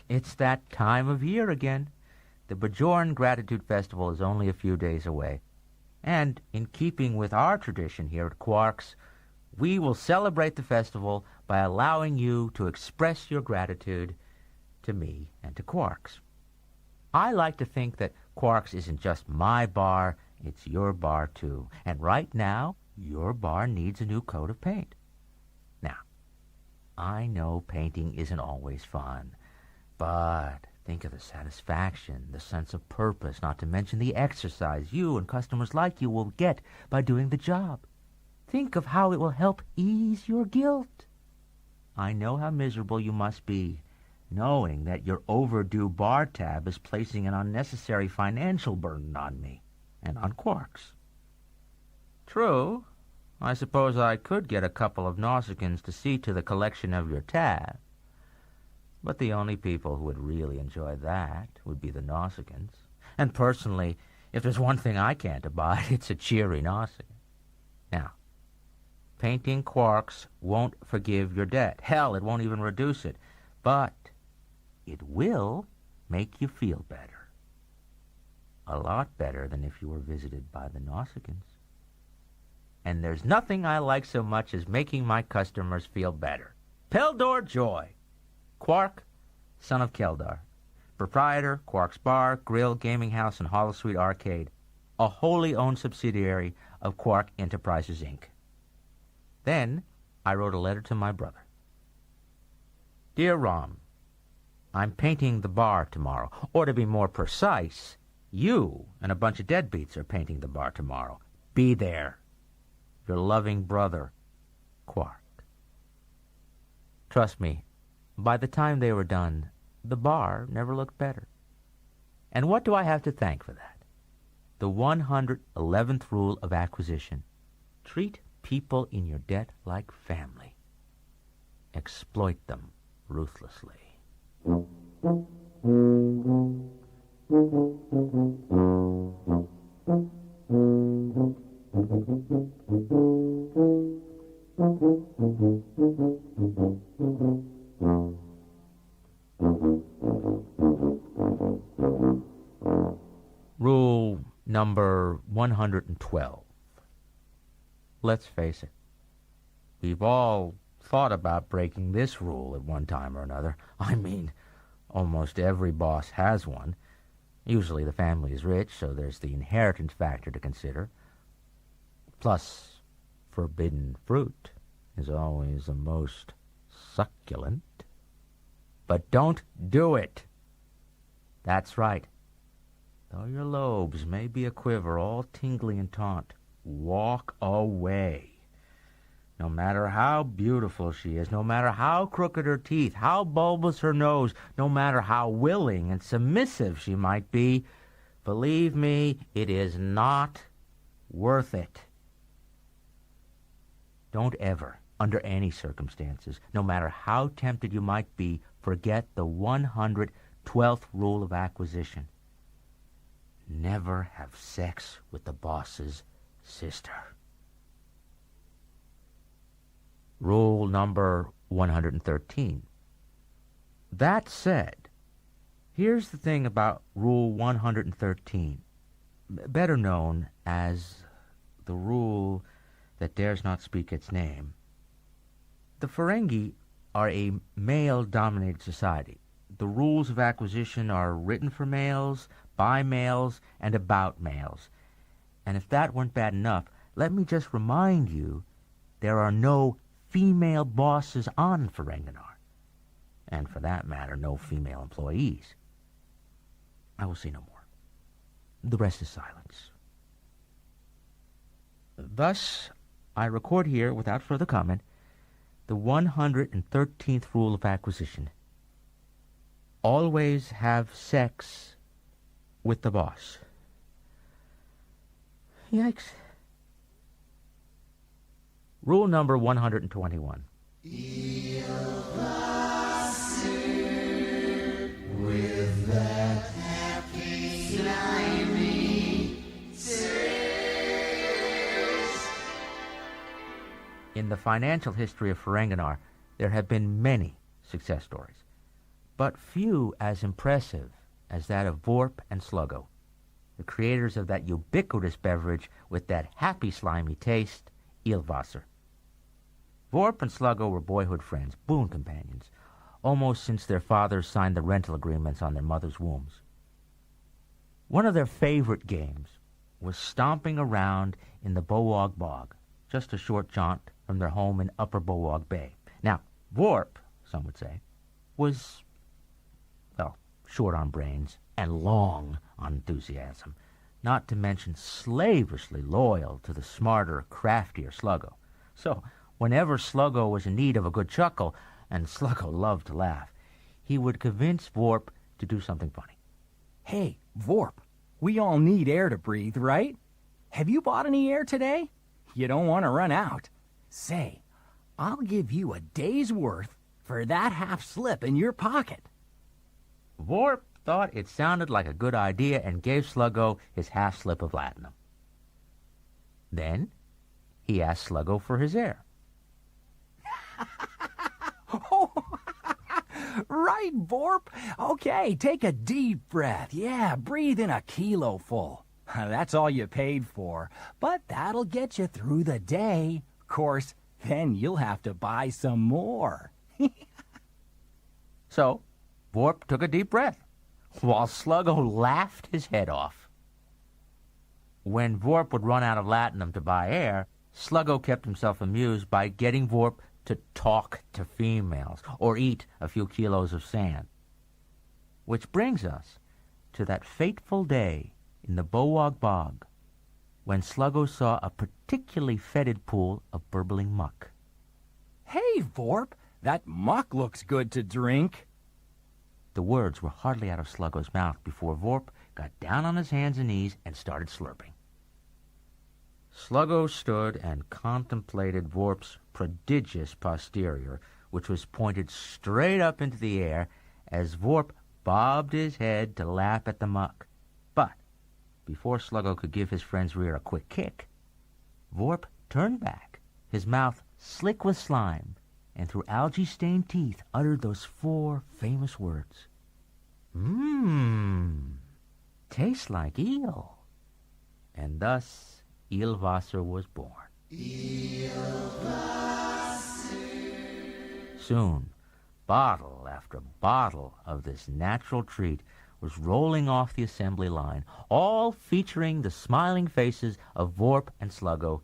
it's that time of year again. The Bajoran Gratitude Festival is only a few days away. And in keeping with our tradition here at Quark's, we will celebrate the festival by allowing you to express your gratitude to me and to Quark's. I like to think that Quark's isn't just my bar, it's your bar too. And right now, your bar needs a new coat of paint. Now, I know painting isn't always fun, but think of the satisfaction, the sense of purpose, not to mention the exercise you and customers like you will get by doing the job. Think of how it will help ease your guilt. I know how miserable you must be, knowing that your overdue bar tab is placing an unnecessary financial burden on me and on Quark's. True, I suppose I could get a couple of Nausicaans to see to the collection of your tab, but the only people who would really enjoy that would be the Nausicaans. And personally, if there's one thing I can't abide, it's a cheery Nausicaan. Now, painting Quark's won't forgive your debt. Hell, it won't even reduce it. But it will make you feel better. A lot better than if you were visited by the Nausicaans. And there's nothing I like so much as making my customers feel better. Peldor Joy. Quark, son of Keldar. Proprietor, Quark's Bar, Grill, Gaming House, and Holosuite Arcade. A wholly owned subsidiary of Quark Enterprises, Inc. Then I wrote a letter to my brother. Dear Rom, I'm painting the bar tomorrow. Or to be more precise, you and a bunch of deadbeats are painting the bar tomorrow. Be there. Your loving brother, Quark. Trust me, by the time they were done, the bar never looked better. And what do I have to thank for that? The 111th rule of acquisition. Treat people in your debt like family. Exploit them ruthlessly. Rule number 112. Let's face it, we've all thought about breaking this rule at one time or another. I mean, almost every boss has one. Usually the family is rich, so there's the inheritance factor to consider. Plus, forbidden fruit is always the most succulent. But don't do it. That's right. Though your lobes may be a quiver, all tingly and taut, walk away. No matter how beautiful she is, no matter how crooked her teeth, how bulbous her nose, no matter how willing and submissive she might be, believe me, it is not worth it. Don't ever, under any circumstances, no matter how tempted you might be, forget the 112th rule of acquisition. Never have sex with the boss's sister. Rule number 113. That said, here's the thing about Rule 113, better known as the rule that dares not speak its name. The Ferengi are a male-dominated society. The rules of acquisition are written for males, by males, and about males. And if that weren't bad enough, let me just remind you there are no female bosses on Ferenginar. And for that matter, no female employees. I will say no more. The rest is silence. Thus, I record here, without further comment, the 113th rule of acquisition. Always have sex with the boss. Yikes. Rule number 121. With that happy, slimy In the financial history of Ferenginar, there have been many success stories, but few as impressive as that of Vorp and Sluggo, the creators of that ubiquitous beverage with that happy slimy taste, Eelwasser. Vorp and Sluggo were boyhood friends, boon companions, almost since their fathers signed the rental agreements on their mothers' wombs. One of their favorite games was stomping around in the Bowog Bog, just a short jaunt from their home in Upper Bowog Bay. Now, Vorp, some would say, was, well, short on brains and long on enthusiasm, not to mention slavishly loyal to the smarter, craftier Sluggo. So, whenever Sluggo was in need of a good chuckle, and Sluggo loved to laugh, he would convince Vorp to do something funny. Hey, Vorp, we all need air to breathe, right? Have you bought any air today? You don't want to run out. Say, I'll give you a day's worth for that half slip in your pocket. Vorp thought it sounded like a good idea and gave Sluggo his half slip of latinum. Then he asked Sluggo for his air. Oh, right, Vorp. Okay, take a deep breath. Yeah, breathe in a kilo full. That's all you paid for, but that'll get you through the day. Of course, then you'll have to buy some more. So, Vorp took a deep breath, while Sluggo laughed his head off. When Vorp would run out of latinum to buy air, Sluggo kept himself amused by getting Vorp to talk to females or eat a few kilos of sand. Which brings us to that fateful day in the Bowog Bog when Sluggo saw a particularly fetid pool of burbling muck. Hey, Vorp, that muck looks good to drink. The words were hardly out of Sluggo's mouth before Vorp got down on his hands and knees and started slurping. Sluggo stood and contemplated Vorp's prodigious posterior, which was pointed straight up into the air as Vorp bobbed his head to lap at the muck. But before Sluggo could give his friend's rear a quick kick, Vorp turned back, his mouth slick with slime, and through algae-stained teeth uttered those 4 famous words. Tastes like eel. And thus Eelwasser was born. Soon, bottle after bottle of this natural treat was rolling off the assembly line, all featuring the smiling faces of Vorp and Sluggo,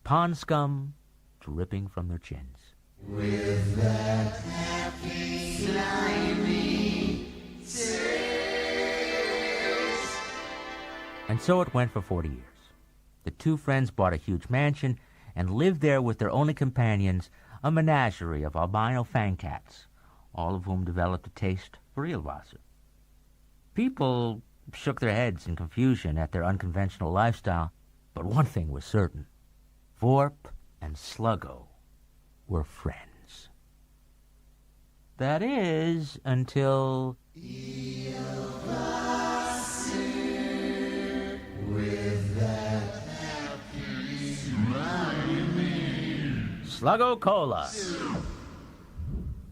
pond scum dripping from their chins. With that happy, slimy taste. And so it went for 40 years. The 2 friends bought a huge mansion and lived there with their only companions, a menagerie of albino fang cats, all of whom developed a taste for Eelwasser. People shook their heads in confusion at their unconventional lifestyle, but one thing was certain. Vorp and Sluggo were friends. That is, until... With that happy, slimy Sluggo Cola.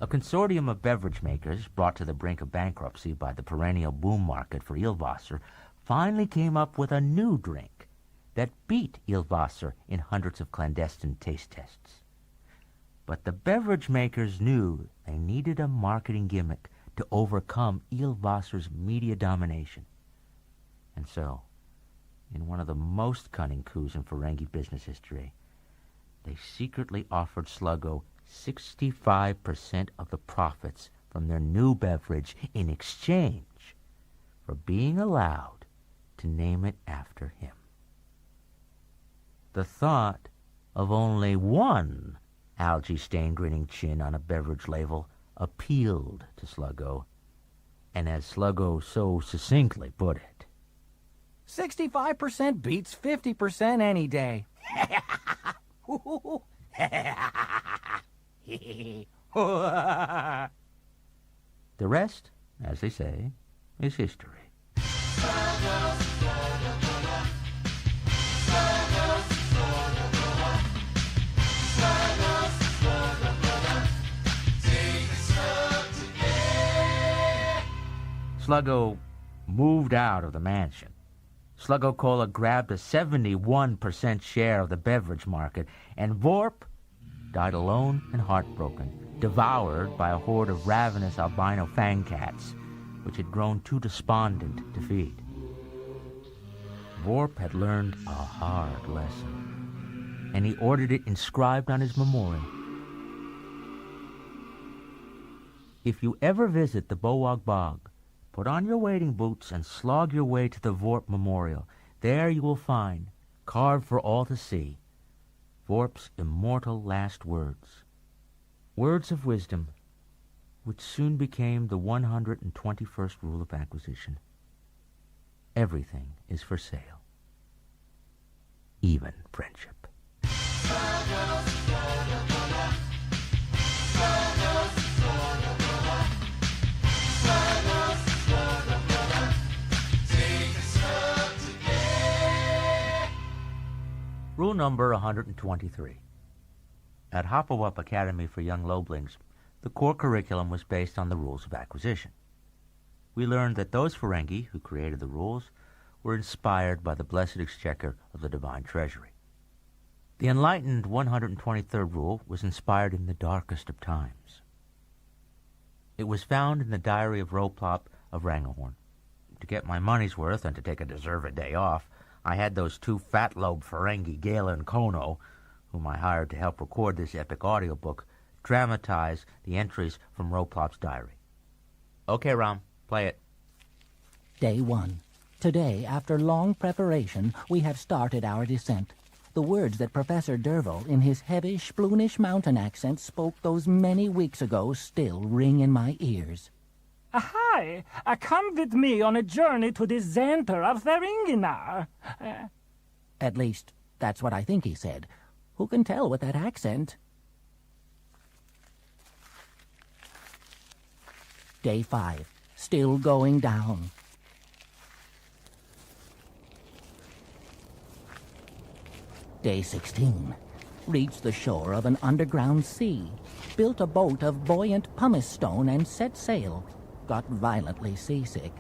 A consortium of beverage makers, brought to the brink of bankruptcy by the perennial boom market for Eelwasser, finally came up with a new drink that beat Eelwasser in hundreds of clandestine taste tests. But the beverage makers knew they needed a marketing gimmick to overcome Eelwasser's media domination. And so, in one of the most cunning coups in Ferengi business history, they secretly offered Sluggo 65% of the profits from their new beverage in exchange for being allowed to name it after him. The thought of only one algae-stained grinning chin on a beverage label appealed to Sluggo, and as Sluggo so succinctly put it, 65% beats 50% any day. the rest, as they say, is history. Sluggo moved out of the mansion. Sluggo Cola grabbed a 71% share of the beverage market, and Vorp died alone and heartbroken, devoured by a horde of ravenous albino fang cats, which had grown too despondent to feed. Vorp had learned a hard lesson, and he ordered it inscribed on his memorial. If you ever visit the Bowog Bog, put on your wading boots and slog your way to the Vorp Memorial. There you will find, carved for all to see, Vorp's immortal last words. Words of wisdom, which soon became the 121st rule of acquisition. Everything is for sale, even friendship. Rule number 123. At Hopawup Academy for Young Loblings, the core curriculum was based on the rules of acquisition. We learned that those Ferengi who created the rules were inspired by the blessed exchequer of the divine treasury. The enlightened 123rd rule was inspired in the darkest of times. It was found in the diary of Roplop of Rangelhorn. To get my money's worth and to take a deserved day off, I had those 2 fat-lobed Ferengi, Gala and Kono, whom I hired to help record this epic audiobook, dramatize the entries from Roplop's diary. Okay, Ram, play it. Day 1. Today, after long preparation, we have started our descent. The words that Professor Derville, in his heavy, sploonish mountain accent, spoke those many weeks ago still ring in my ears. Hi, come with me on a journey to the center of Ferengi. At least, that's what I think he said. Who can tell with that accent? Day 5. Still going down. Day 16. Reached the shore of an underground sea. Built a boat of buoyant pumice stone and set sail. Got violently seasick.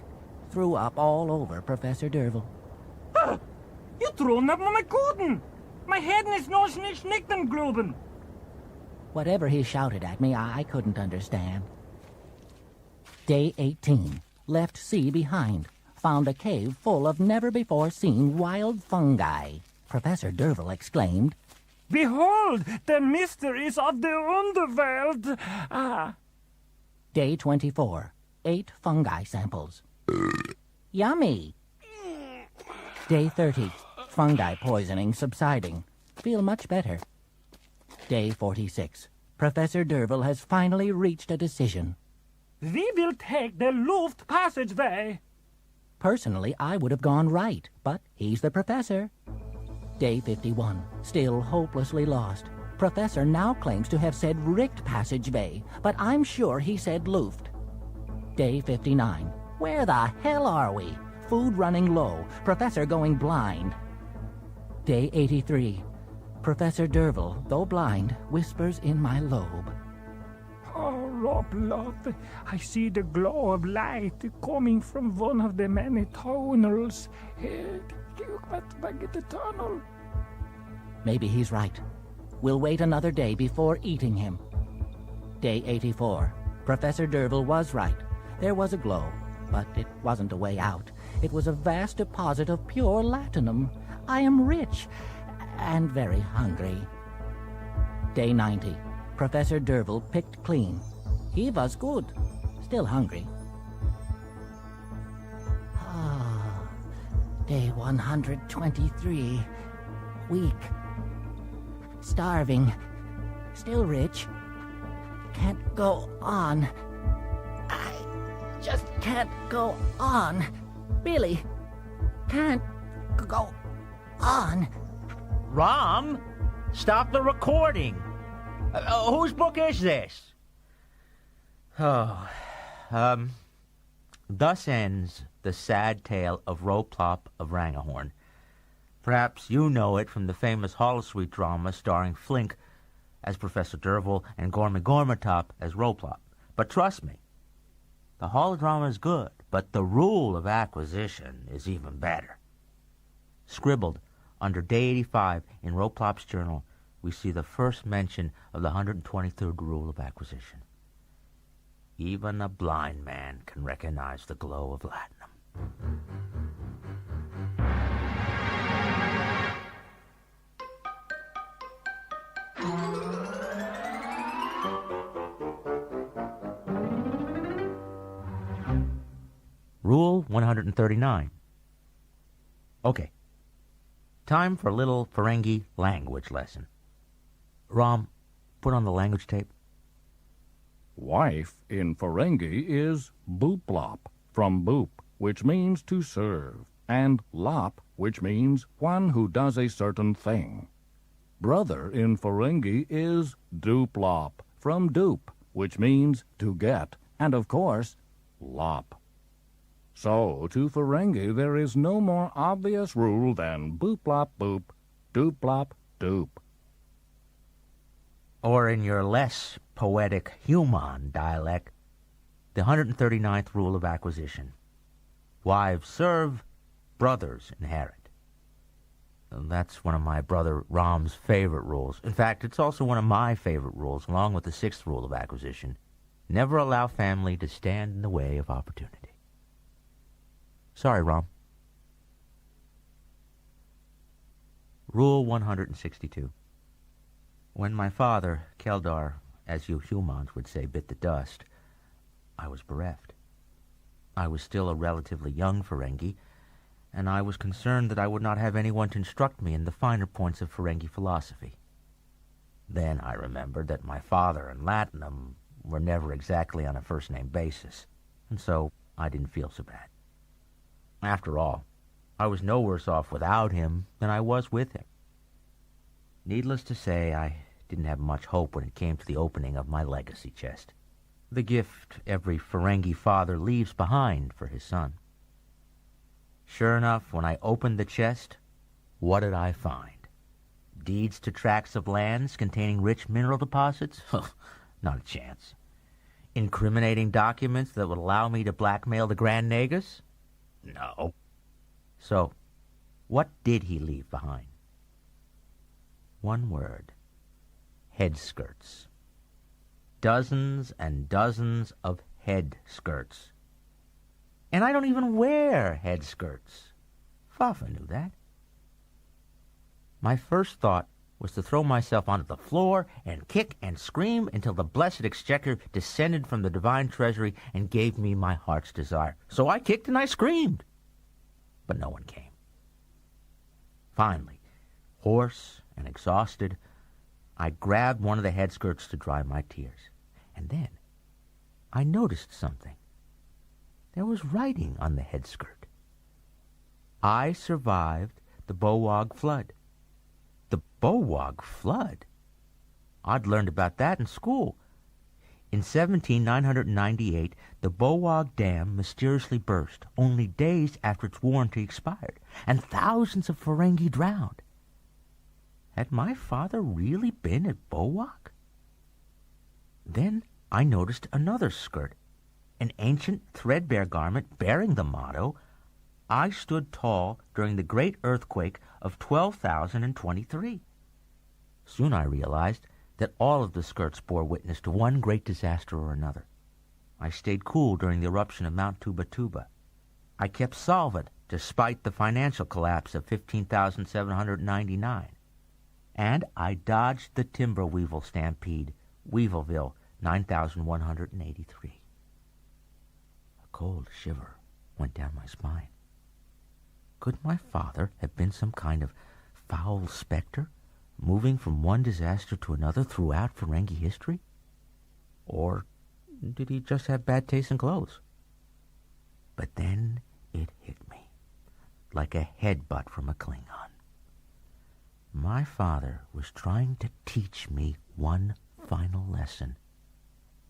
Threw up all over Professor Derville. You thrown up my Guten! My head is no schnickten globen! Whatever he shouted at me, I couldn't understand. Day 18. Left sea behind. Found a cave full of never-before-seen wild fungi. Professor Derville exclaimed, Behold, the mysteries of the underworld! Day 24. 8 fungi samples. Yummy! Day 30. Fungi poisoning subsiding. Feel much better. Day 46. Professor Derville has finally reached a decision. We will take the Luft passageway. Personally, I would have gone right, but he's the professor. Day 51. Still hopelessly lost. Professor now claims to have said Richt passageway, but I'm sure he said Luft. Day 59. Where the hell are we? Food running low. Professor going blind. Day 83. Professor Derville, though blind, whispers in my lobe. Oh, Rob, love, I see the glow of light coming from one of the many tunnels. The tunnel. Maybe he's right. We'll wait another day before eating him. Day 84. Professor Derville was right. There was a glow, but it wasn't a way out. It was a vast deposit of pure latinum. I am rich and very hungry. Day 90. Professor Derville picked clean. He was good. Still hungry. Day 123. Weak. Starving. Still rich. Can't go on. I just can't go on. Really. Can't go on. Rom, stop the recording. Whose book is this? Thus ends the sad tale of Roplop of Rangahorn. Perhaps you know it from the famous Holosuite drama starring Flink as Professor Derville and Gormy Gormatop as Roplop. But trust me, the holodrama is good, but the rule of acquisition is even better. Scribbled under day 85 in Roplop's journal, we see the first mention of the 123rd rule of acquisition. Even a blind man can recognize the glow of latinum. Rule 139. Okay. Time for a little Ferengi language lesson. Rom, put on the language tape. Wife in Ferengi is booplop, from boop, which means to serve, and lop, which means one who does a certain thing. Brother in Ferengi is duplop, from dupe, which means to get, and of course, lop. So, to Ferengi there is no more obvious rule than booplop boop, duplop doop. Or in your less poetic human dialect, the 139th rule of acquisition. Wives serve, brothers inherit. And that's one of my brother Rom's favorite rules. In fact, it's also one of my favorite rules, along with the 6th rule of acquisition. Never allow family to stand in the way of opportunity. Sorry, Rom. Rule 162. When my father, Keldar, as you humans would say, bit the dust, I was bereft. I was still a relatively young Ferengi, and I was concerned that I would not have anyone to instruct me in the finer points of Ferengi philosophy. Then I remembered that my father and Latinum were never exactly on a first-name basis. and so I didn't feel so bad. After all, I was no worse off without him than I was with him. Needless to say, I didn't have much hope when it came to the opening of my legacy chest, the gift every Ferengi father leaves behind for his son. Sure enough, when I opened the chest, what did I find? Deeds to tracts of lands containing rich mineral deposits? Not a chance. Incriminating documents that would allow me to blackmail the Grand Nagus? No. So, what did he leave behind? One word. Head skirts. Dozens and dozens of head skirts. And I don't even wear head skirts. Fafa knew that. My first thought was to throw myself onto the floor and kick and scream until the blessed exchequer descended from the divine treasury and gave me my heart's desire. So I kicked and I screamed. But no one came. Finally, hoarse and exhausted, I grabbed one of the head skirts to dry my tears. And then I noticed something. There was writing on the head skirt. I survived the Bowog flood. The Bowog flood? I'd learned about that in school. In 998, the Bowog Dam mysteriously burst, only days after its warranty expired, and thousands of Ferengi drowned. Had my father really been at Bowog? Then I noticed another skirt, an ancient threadbare garment bearing the motto, "I stood tall during the great earthquake of 12,023. Soon I realized that all of the skirts bore witness to one great disaster or another. I stayed cool during the eruption of Mount Tuba Tuba. I kept solvent despite the financial collapse of 15,799. And I dodged the timber weevil stampede, Weevilville, 9,183. A cold shiver went down my spine. Could my father have been some kind of foul specter, moving from one disaster to another throughout Ferengi history? Or did he just have bad taste in clothes? But then it hit me, like a headbutt from a Klingon. My father was trying to teach me one final lesson,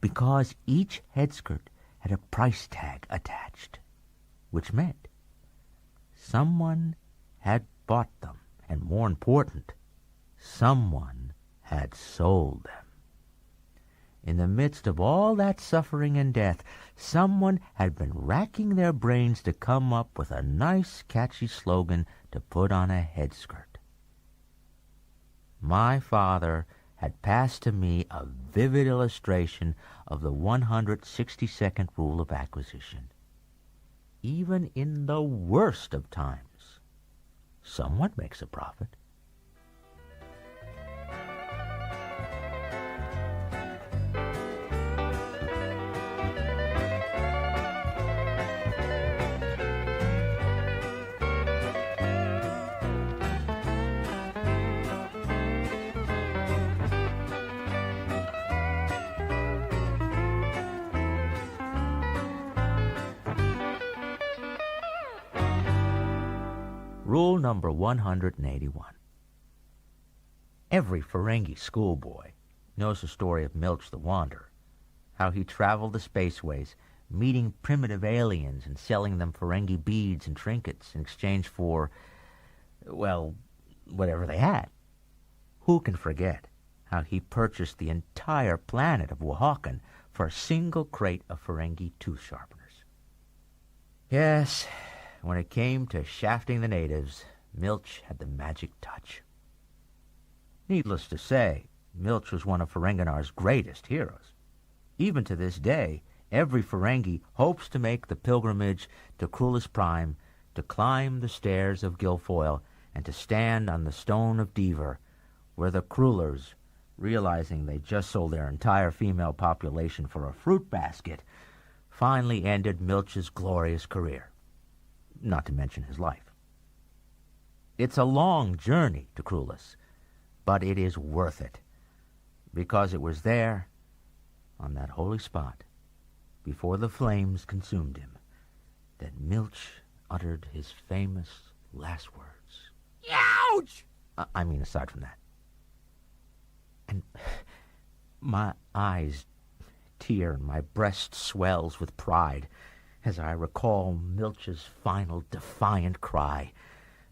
because each headskirt had a price tag attached, which meant someone had bought them, and more important, someone had sold them. In the midst of all that suffering and death, someone had been racking their brains to come up with a nice, catchy slogan to put on a headskirt. My father had passed to me a vivid illustration of the 162nd rule of acquisition. Even in the worst of times, someone makes a profit. Rule number 181. Every Ferengi schoolboy knows the story of Milch the Wanderer, how he traveled the spaceways, meeting primitive aliens and selling them Ferengi beads and trinkets in exchange for, well, whatever they had. Who can forget how he purchased the entire planet of Wahakan for a single crate of Ferengi tooth sharpeners? Yes, when it came to shafting the natives, Milch had the magic touch. Needless to say, Milch was one of Ferenginar's greatest heroes. Even to this day, every Ferengi hopes to make the pilgrimage to Crulis Prime, to climb the stairs of Gilfoyle, and to stand on the stone of Dever, where the Krulers, realizing they just sold their entire female population for a fruit basket, finally ended Milch's glorious career. Not to mention his life. It's a long journey to Crulis, but it is worth it, because it was there, on that holy spot, before the flames consumed him, that Milch uttered his famous last words. Ouch! I mean, aside from that. And my eyes tear and my breast swells with pride as I recall Milch's final defiant cry,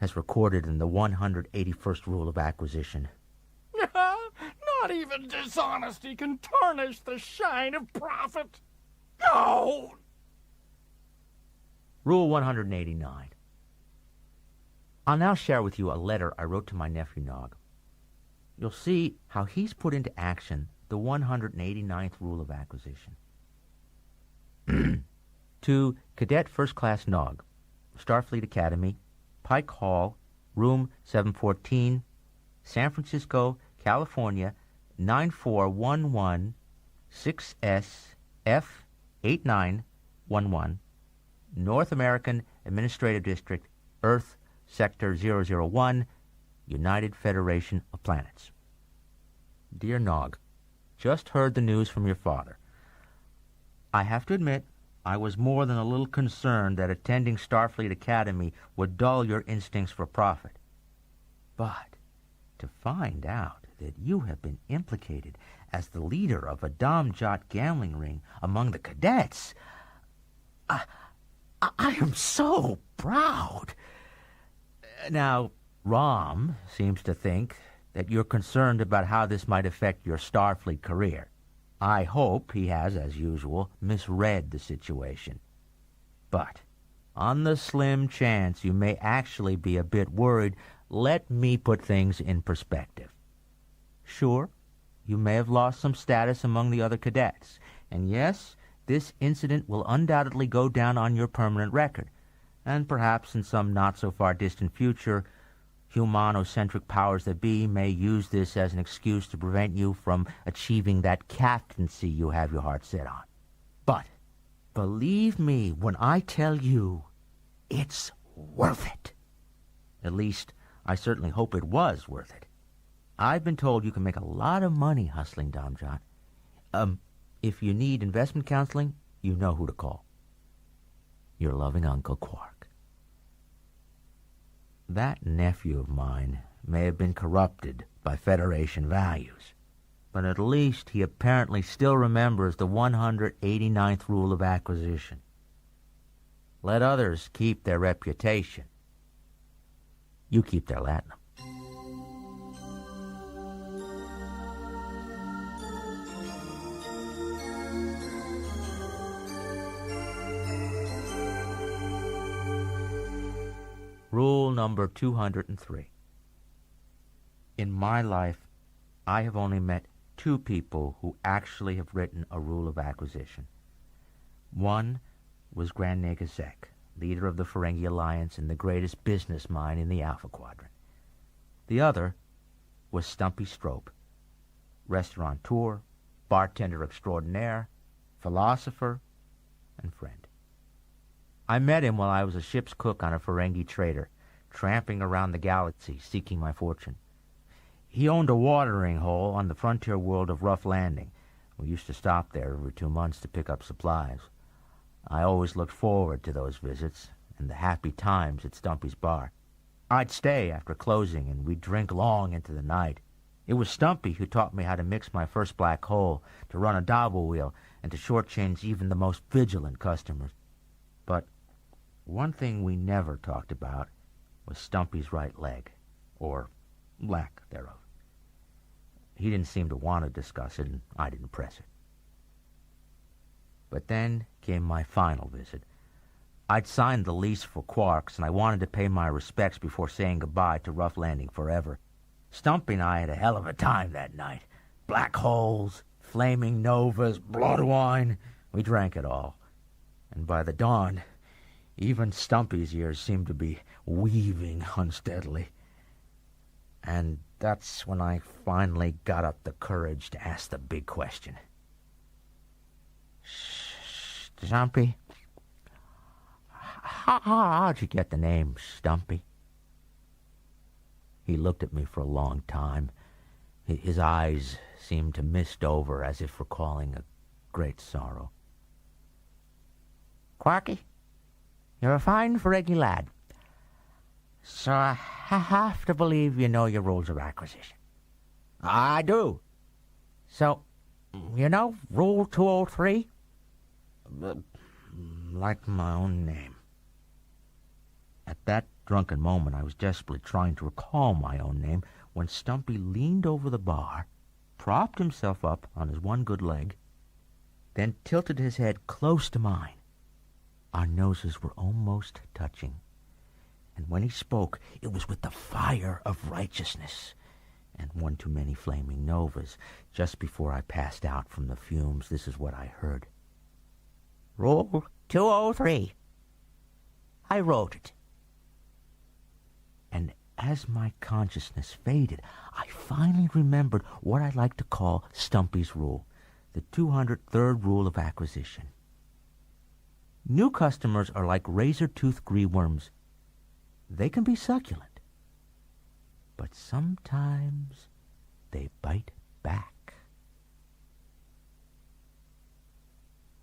as recorded in the 181st Rule of Acquisition. Not even dishonesty can tarnish the shine of profit. No! Rule 189. I'll now share with you a letter I wrote to my nephew Nog. You'll see how he's put into action the 189th Rule of Acquisition. To Cadet First Class Nog, Starfleet Academy, Pike Hall, Room 714, San Francisco, California, 9411 6SF 8911, North American Administrative District, Earth, Sector 001, United Federation of Planets. Dear Nog, just heard the news from your father. I have to admit, I was more than a little concerned that attending Starfleet Academy would dull your instincts for profit. But to find out that you have been implicated as the leader of a Dom-Jot gambling ring among the cadets, I am so proud. Now, Rom seems to think that you're concerned about how this might affect your Starfleet career. I hope he has, as usual, misread the situation. But on the slim chance you may actually be a bit worried, let me put things in perspective. Sure, you may have lost some status among the other cadets, and yes, this incident will undoubtedly go down on your permanent record, and perhaps in some not-so-far-distant future, humanocentric powers that be may use this as an excuse to prevent you from achieving that captaincy you have your heart set on. But believe me when I tell you, it's worth it. At least, I certainly hope it was worth it. I've been told you can make a lot of money hustling Dom-Jot. If you need investment counseling, you know who to call. Your loving Uncle Quark. That nephew of mine may have been corrupted by Federation values, but at least he apparently still remembers the 189th Rule of Acquisition. Let others keep their reputation. You keep their latinum. Rule number 203. In my life, I have only met two people who actually have written a rule of acquisition. One was Grand Negasek, leader of the Ferengi Alliance and the greatest business mind in the Alpha Quadrant. The other was Stumpy Strope, restaurateur, bartender extraordinaire, philosopher, and friend. I met him while I was a ship's cook on a Ferengi trader, tramping around the galaxy seeking my fortune. He owned a watering hole on the frontier world of Rough Landing. We used to stop there every 2 months to pick up supplies. I always looked forward to those visits and the happy times at Stumpy's bar. I'd stay after closing, and we'd drink long into the night. It was Stumpy who taught me how to mix my first black hole, to run a double wheel, and to shortchange even the most vigilant customers. But one thing we never talked about was Stumpy's right leg, or lack thereof. He didn't seem to want to discuss it, and I didn't press it. But then came my final visit. I'd signed the lease for Quarks, and I wanted to pay my respects before saying goodbye to Rough Landing forever. Stumpy and I had a hell of a time that night. Black holes, flaming novas, blood wine. We drank it all. And by the dawn, even Stumpy's ears seemed to be weaving unsteadily. And that's when I finally got up the courage to ask the big question. Stumpy, how'd you get the name Stumpy? He looked at me for a long time. His eyes seemed to mist over as if recalling a great sorrow. Quarky, you're a fine Ferengi lad. So I have to believe you know your rules of acquisition. I do. So, you know Rule 203? Like my own name. At that drunken moment, I was desperately trying to recall my own name when Stumpy leaned over the bar, propped himself up on his one good leg, then tilted his head close to mine. Our noses were almost touching, and when he spoke, it was with the fire of righteousness. And one too many flaming novas. Just before I passed out from the fumes, this is what I heard. Rule 203. I wrote it. And as my consciousness faded, I finally remembered what I like to call Stumpy's rule, the 203rd rule of acquisition. New customers are like razor-toothed greenworms. They can be succulent, but sometimes they bite back.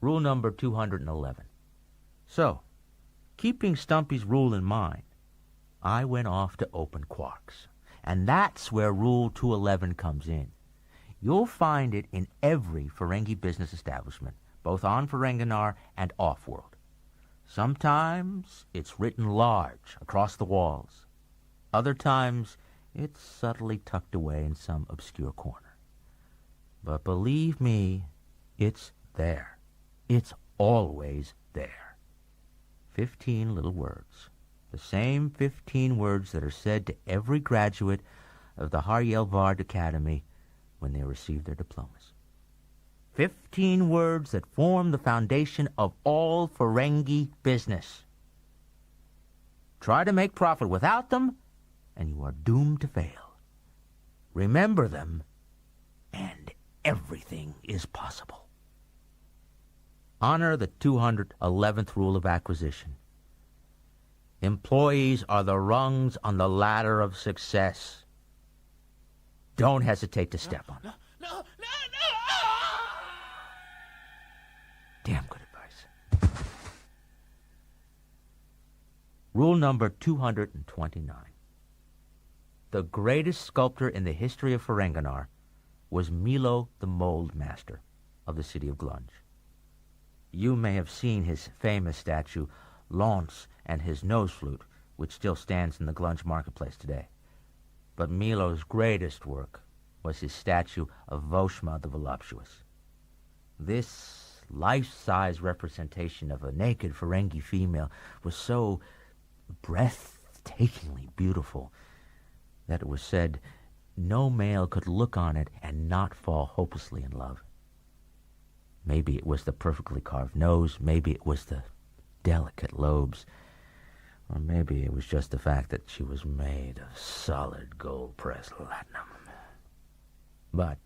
Rule number 211. So, keeping Stumpy's rule in mind, I went off to open Quarks. And that's where Rule 211 comes in. You'll find it in every Ferengi business establishment, both on Ferenginar and off-world. Sometimes it's written large across the walls. Other times it's subtly tucked away in some obscure corner. But believe me, it's there. It's always there. 15 little words. The same 15 words that are said to every graduate of the Har-Yel-Vard Academy when they receive their diplomas. 15 words that form the foundation of all Ferengi business. Try to make profit without them, and you are doomed to fail. Remember them, and everything is possible. Honor the 211th rule of acquisition. Employees are the rungs on the ladder of success. Don't hesitate to step on them. No! Damn good advice. Rule number 229. The greatest sculptor in the history of Ferenginar was Milo the Mold Master of the city of Glunge. You may have seen his famous statue, Lance and his nose flute, which still stands in the Glunge marketplace today. But Milo's greatest work was his statue of Voshma the Voluptuous. This life-size representation of a naked Ferengi female was so breathtakingly beautiful that it was said no male could look on it and not fall hopelessly in love. Maybe it was the perfectly carved nose, maybe it was the delicate lobes, or maybe it was just the fact that she was made of solid gold-pressed latinum. But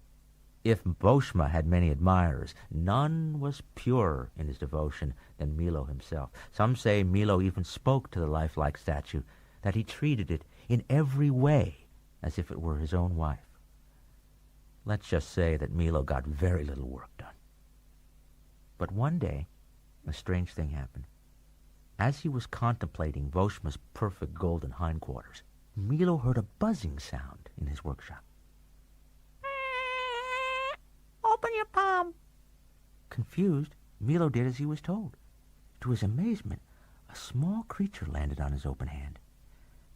if Voshma had many admirers, none was purer in his devotion than Milo himself. Some say Milo even spoke to the lifelike statue, that he treated it in every way as if it were his own wife. Let's just say that Milo got very little work done. But one day, a strange thing happened. As he was contemplating Voshma's perfect golden hindquarters, Milo heard a buzzing sound in his workshop. Open your palm. Confused, Milo did as he was told. To his amazement, a small creature landed on his open hand.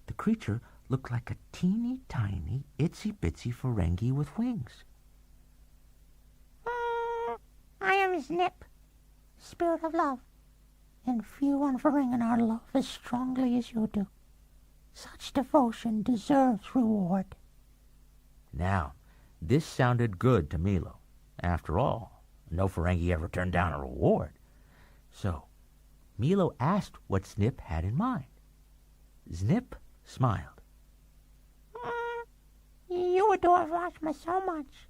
The creature looked like a teeny-tiny, itsy-bitsy Ferengi with wings. I am Snip, spirit of love, and few on Ferenginar love as strongly as you do. Such devotion deserves reward. Now, this sounded good to Milo. After all, no Ferengi ever turned down a reward. So, Milo asked what Snip had in mind. Snip smiled. You adore Voshma so much,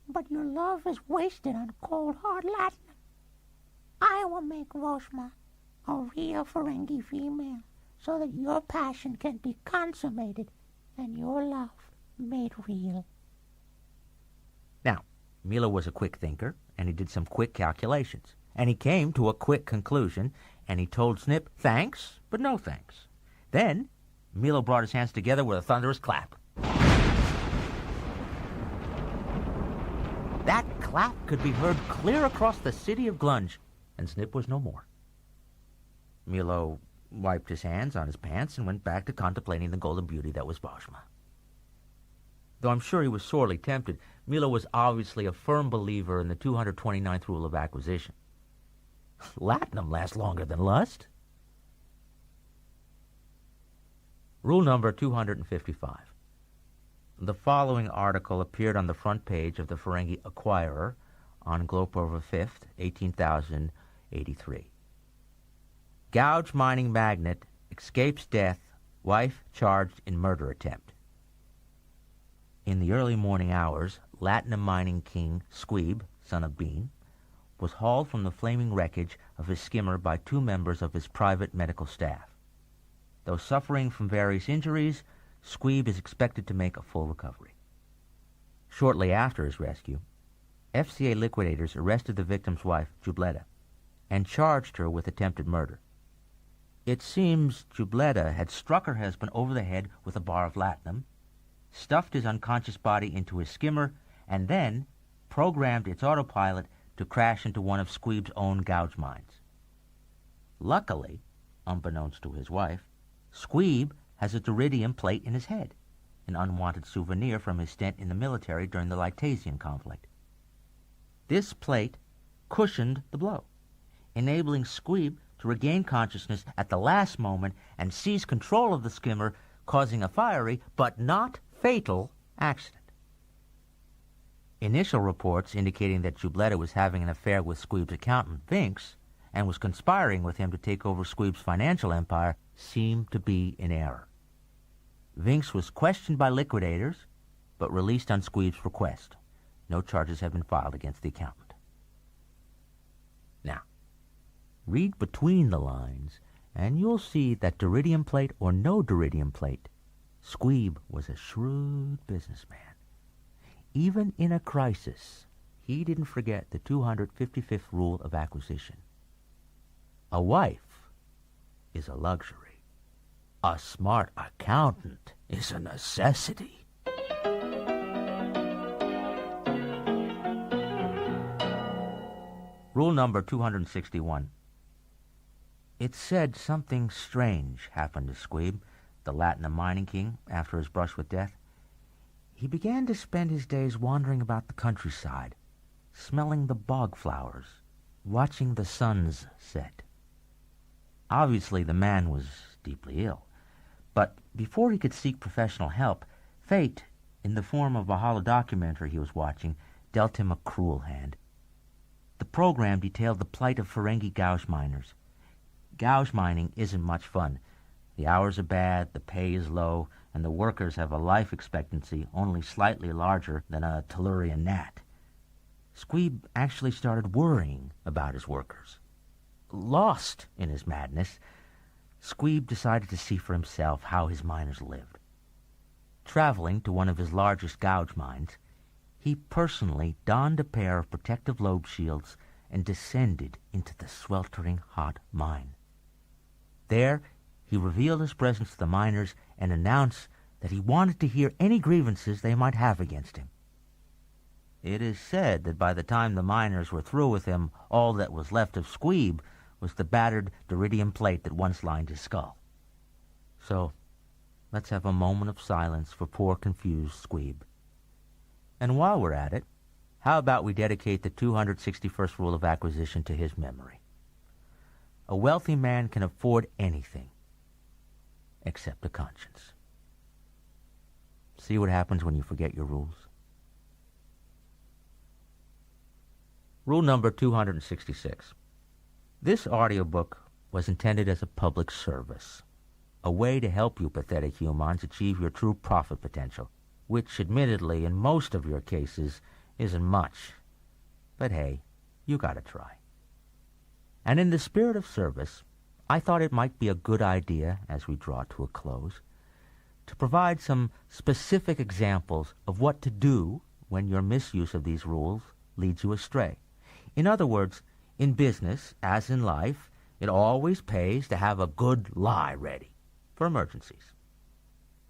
but your love is wasted on cold, hard latinum. I will make Voshma a real Ferengi female, so that your passion can be consummated and your love made real. Now, Milo was a quick thinker, and he did some quick calculations, and he came to a quick conclusion, and he told Snip, thanks, but no thanks. Then, Milo brought his hands together with a thunderous clap. That clap could be heard clear across the city of Glunge, and Snip was no more. Milo wiped his hands on his pants and went back to contemplating the golden beauty that was Bajma. Though I'm sure he was sorely tempted, Milo was obviously a firm believer in the 229th rule of acquisition. Latinum lasts longer than lust. Rule number 255. The following article appeared on the front page of the Ferengi Acquirer on Globova 5th, 18,083. Gouge mining magnate escapes death, wife charged in murder attempt. In the early morning hours, latinum mining king Squeeb, son of Bean, was hauled from the flaming wreckage of his skimmer by 2 members of his private medical staff. Though suffering from various injuries, Squeeb is expected to make a full recovery. Shortly after his rescue, FCA liquidators arrested the victim's wife, Jubleta, and charged her with attempted murder. It seems Jubleta had struck her husband over the head with a bar of latinum, stuffed his unconscious body into his skimmer, and then programmed its autopilot to crash into one of Squeeb's own gouge mines. Luckily, unbeknownst to his wife, Squeeb has a duridium plate in his head, an unwanted souvenir from his stint in the military during the Lytasian conflict. This plate cushioned the blow, enabling Squeeb to regain consciousness at the last moment and seize control of the skimmer, causing a fiery but not fatal accident. Initial reports indicating that Jubleta was having an affair with Squeeb's accountant, Vinks, and was conspiring with him to take over Squeeb's financial empire seemed to be in error. Vinks was questioned by liquidators, but released on Squeeb's request. No charges have been filed against the accountant. Now, read between the lines, and you'll see that duridium plate or no duridium plate, Squeeb was a shrewd businessman. Even in a crisis, he didn't forget the 255th rule of acquisition. A wife is a luxury. A smart accountant is a necessity. Rule number 261. It's said something strange happened to Squeeb, the latinum mining king, after his brush with death. He began to spend his days wandering about the countryside, smelling the bog flowers, watching the suns set. Obviously, the man was deeply ill, but before he could seek professional help, fate, in the form of a holodocumentary he was watching, dealt him a cruel hand. The program detailed the plight of Ferengi gouge miners. Gouge mining isn't much fun. The hours are bad, the pay is low, and the workers have a life expectancy only slightly larger than a Tellurian gnat. Squeeb actually started worrying about his workers. Lost in his madness, Squeeb decided to see for himself how his miners lived. Traveling to one of his largest gouge mines, he personally donned a pair of protective lobe shields and descended into the sweltering hot mine. There, he revealed his presence to the miners and announced that he wanted to hear any grievances they might have against him. It is said that by the time the miners were through with him, all that was left of Squeeb was the battered duridium plate that once lined his skull. So, let's have a moment of silence for poor confused Squeeb. And while we're at it, how about we dedicate the 261st rule of acquisition to his memory? A wealthy man can afford anything except a conscience. See what happens when you forget your rules? Rule number 266. This audiobook was intended as a public service, a way to help you pathetic humans achieve your true profit potential, which admittedly in most of your cases isn't much. But hey, you gotta try. And in the spirit of service, I thought it might be a good idea, as we draw to a close, to provide some specific examples of what to do when your misuse of these rules leads you astray. In other words, in business, as in life, It always pays to have a good lie ready for emergencies.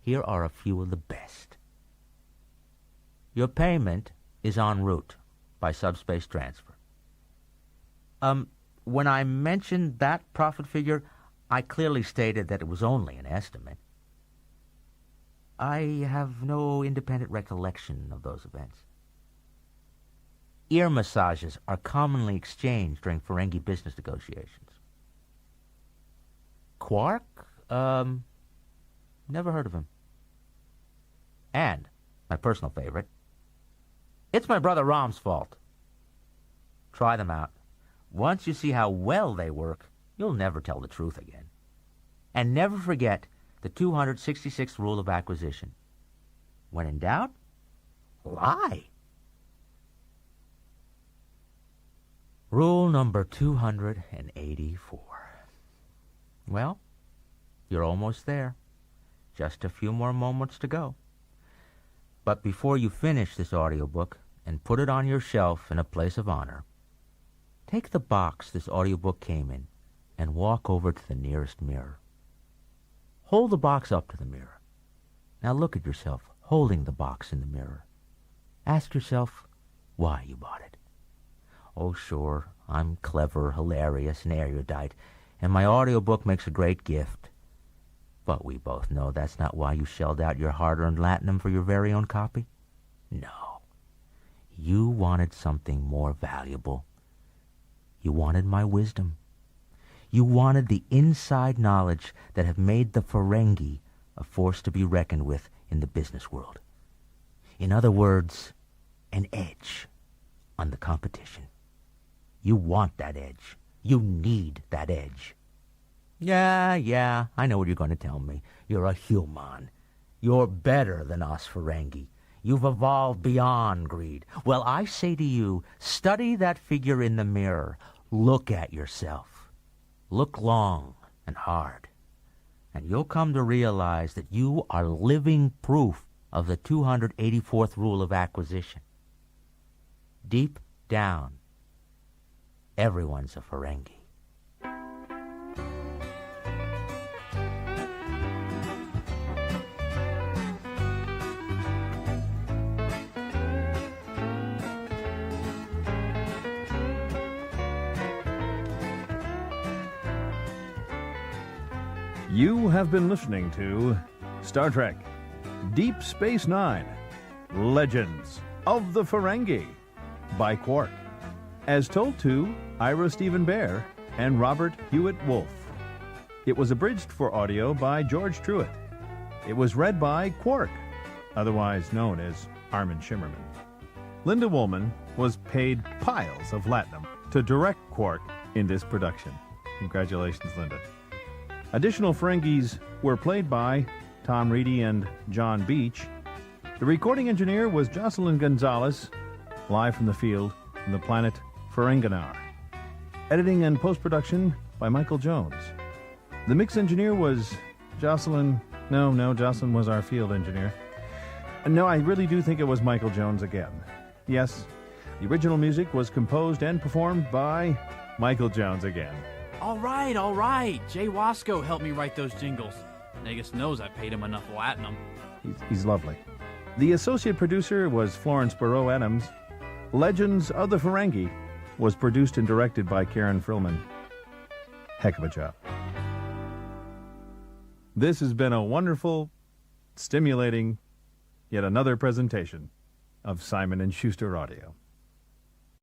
Here are a few of the best. Your payment is en route by subspace transfer. When I mentioned that profit figure, I clearly stated that it was only an estimate. I have no independent recollection of those events. Ear massages are commonly exchanged during Ferengi business negotiations. Quark? Never heard of him. And, my personal favorite, it's my brother Rom's fault. Try them out. Once you see how well they work, you'll never tell the truth again. And never forget the 266th rule of acquisition. When in doubt, lie. Rule number 284. Well, you're almost there. Just a few more moments to go. But before you finish this audiobook and put it on your shelf in a place of honor, take the box this audiobook came in and walk over to the nearest mirror. Hold the box up to the mirror. Now look at yourself holding the box in the mirror. Ask yourself why you bought it. Oh, sure, I'm clever, hilarious, and erudite, and my audiobook makes a great gift. But we both know that's not why you shelled out your hard-earned latinum for your very own copy. No. You wanted something more valuable. You wanted my wisdom. You wanted the inside knowledge that have made the Ferengi a force to be reckoned with in the business world. In other words, an edge on the competition. You want that edge. You need that edge. Yeah, I know what you're going to tell me. You're a human. You're better than us Ferengi. You've evolved beyond greed. Well, I say to you, study that figure in the mirror. Look at yourself. Look long and hard. And you'll come to realize that you are living proof of the 284th rule of acquisition. Deep down, everyone's a Ferengi. You have been listening to Star Trek Deep Space Nine, Legends of the Ferengi by Quark, as told to Ira Stephen Behr and Robert Hewitt Wolfe. It was abridged for audio by George Truitt. It was read by Quark, otherwise known as Armin Shimerman. Linda Woolman was paid piles of latinum to direct Quark in this production. Congratulations, Linda. Additional Ferengis were played by Tom Reedy and John Beach. The recording engineer was Jocelyn Gonzalez, live from the field from the planet Ferenginar. Editing and post-production by Michael Jones. The mix engineer was Jocelyn... No, Jocelyn was our field engineer. No, I really do think it was Michael Jones again. Yes, the original music was composed and performed by Michael Jones again. All right. Jay Wasco helped me write those jingles. Negus knows I paid him enough latinum. He's lovely. The associate producer was Florence Barreau Adams. Legends of the Ferengi was produced and directed by Karen Frillman. Heck of a job. This has been a wonderful, stimulating, yet another presentation of Simon & Schuster Audio.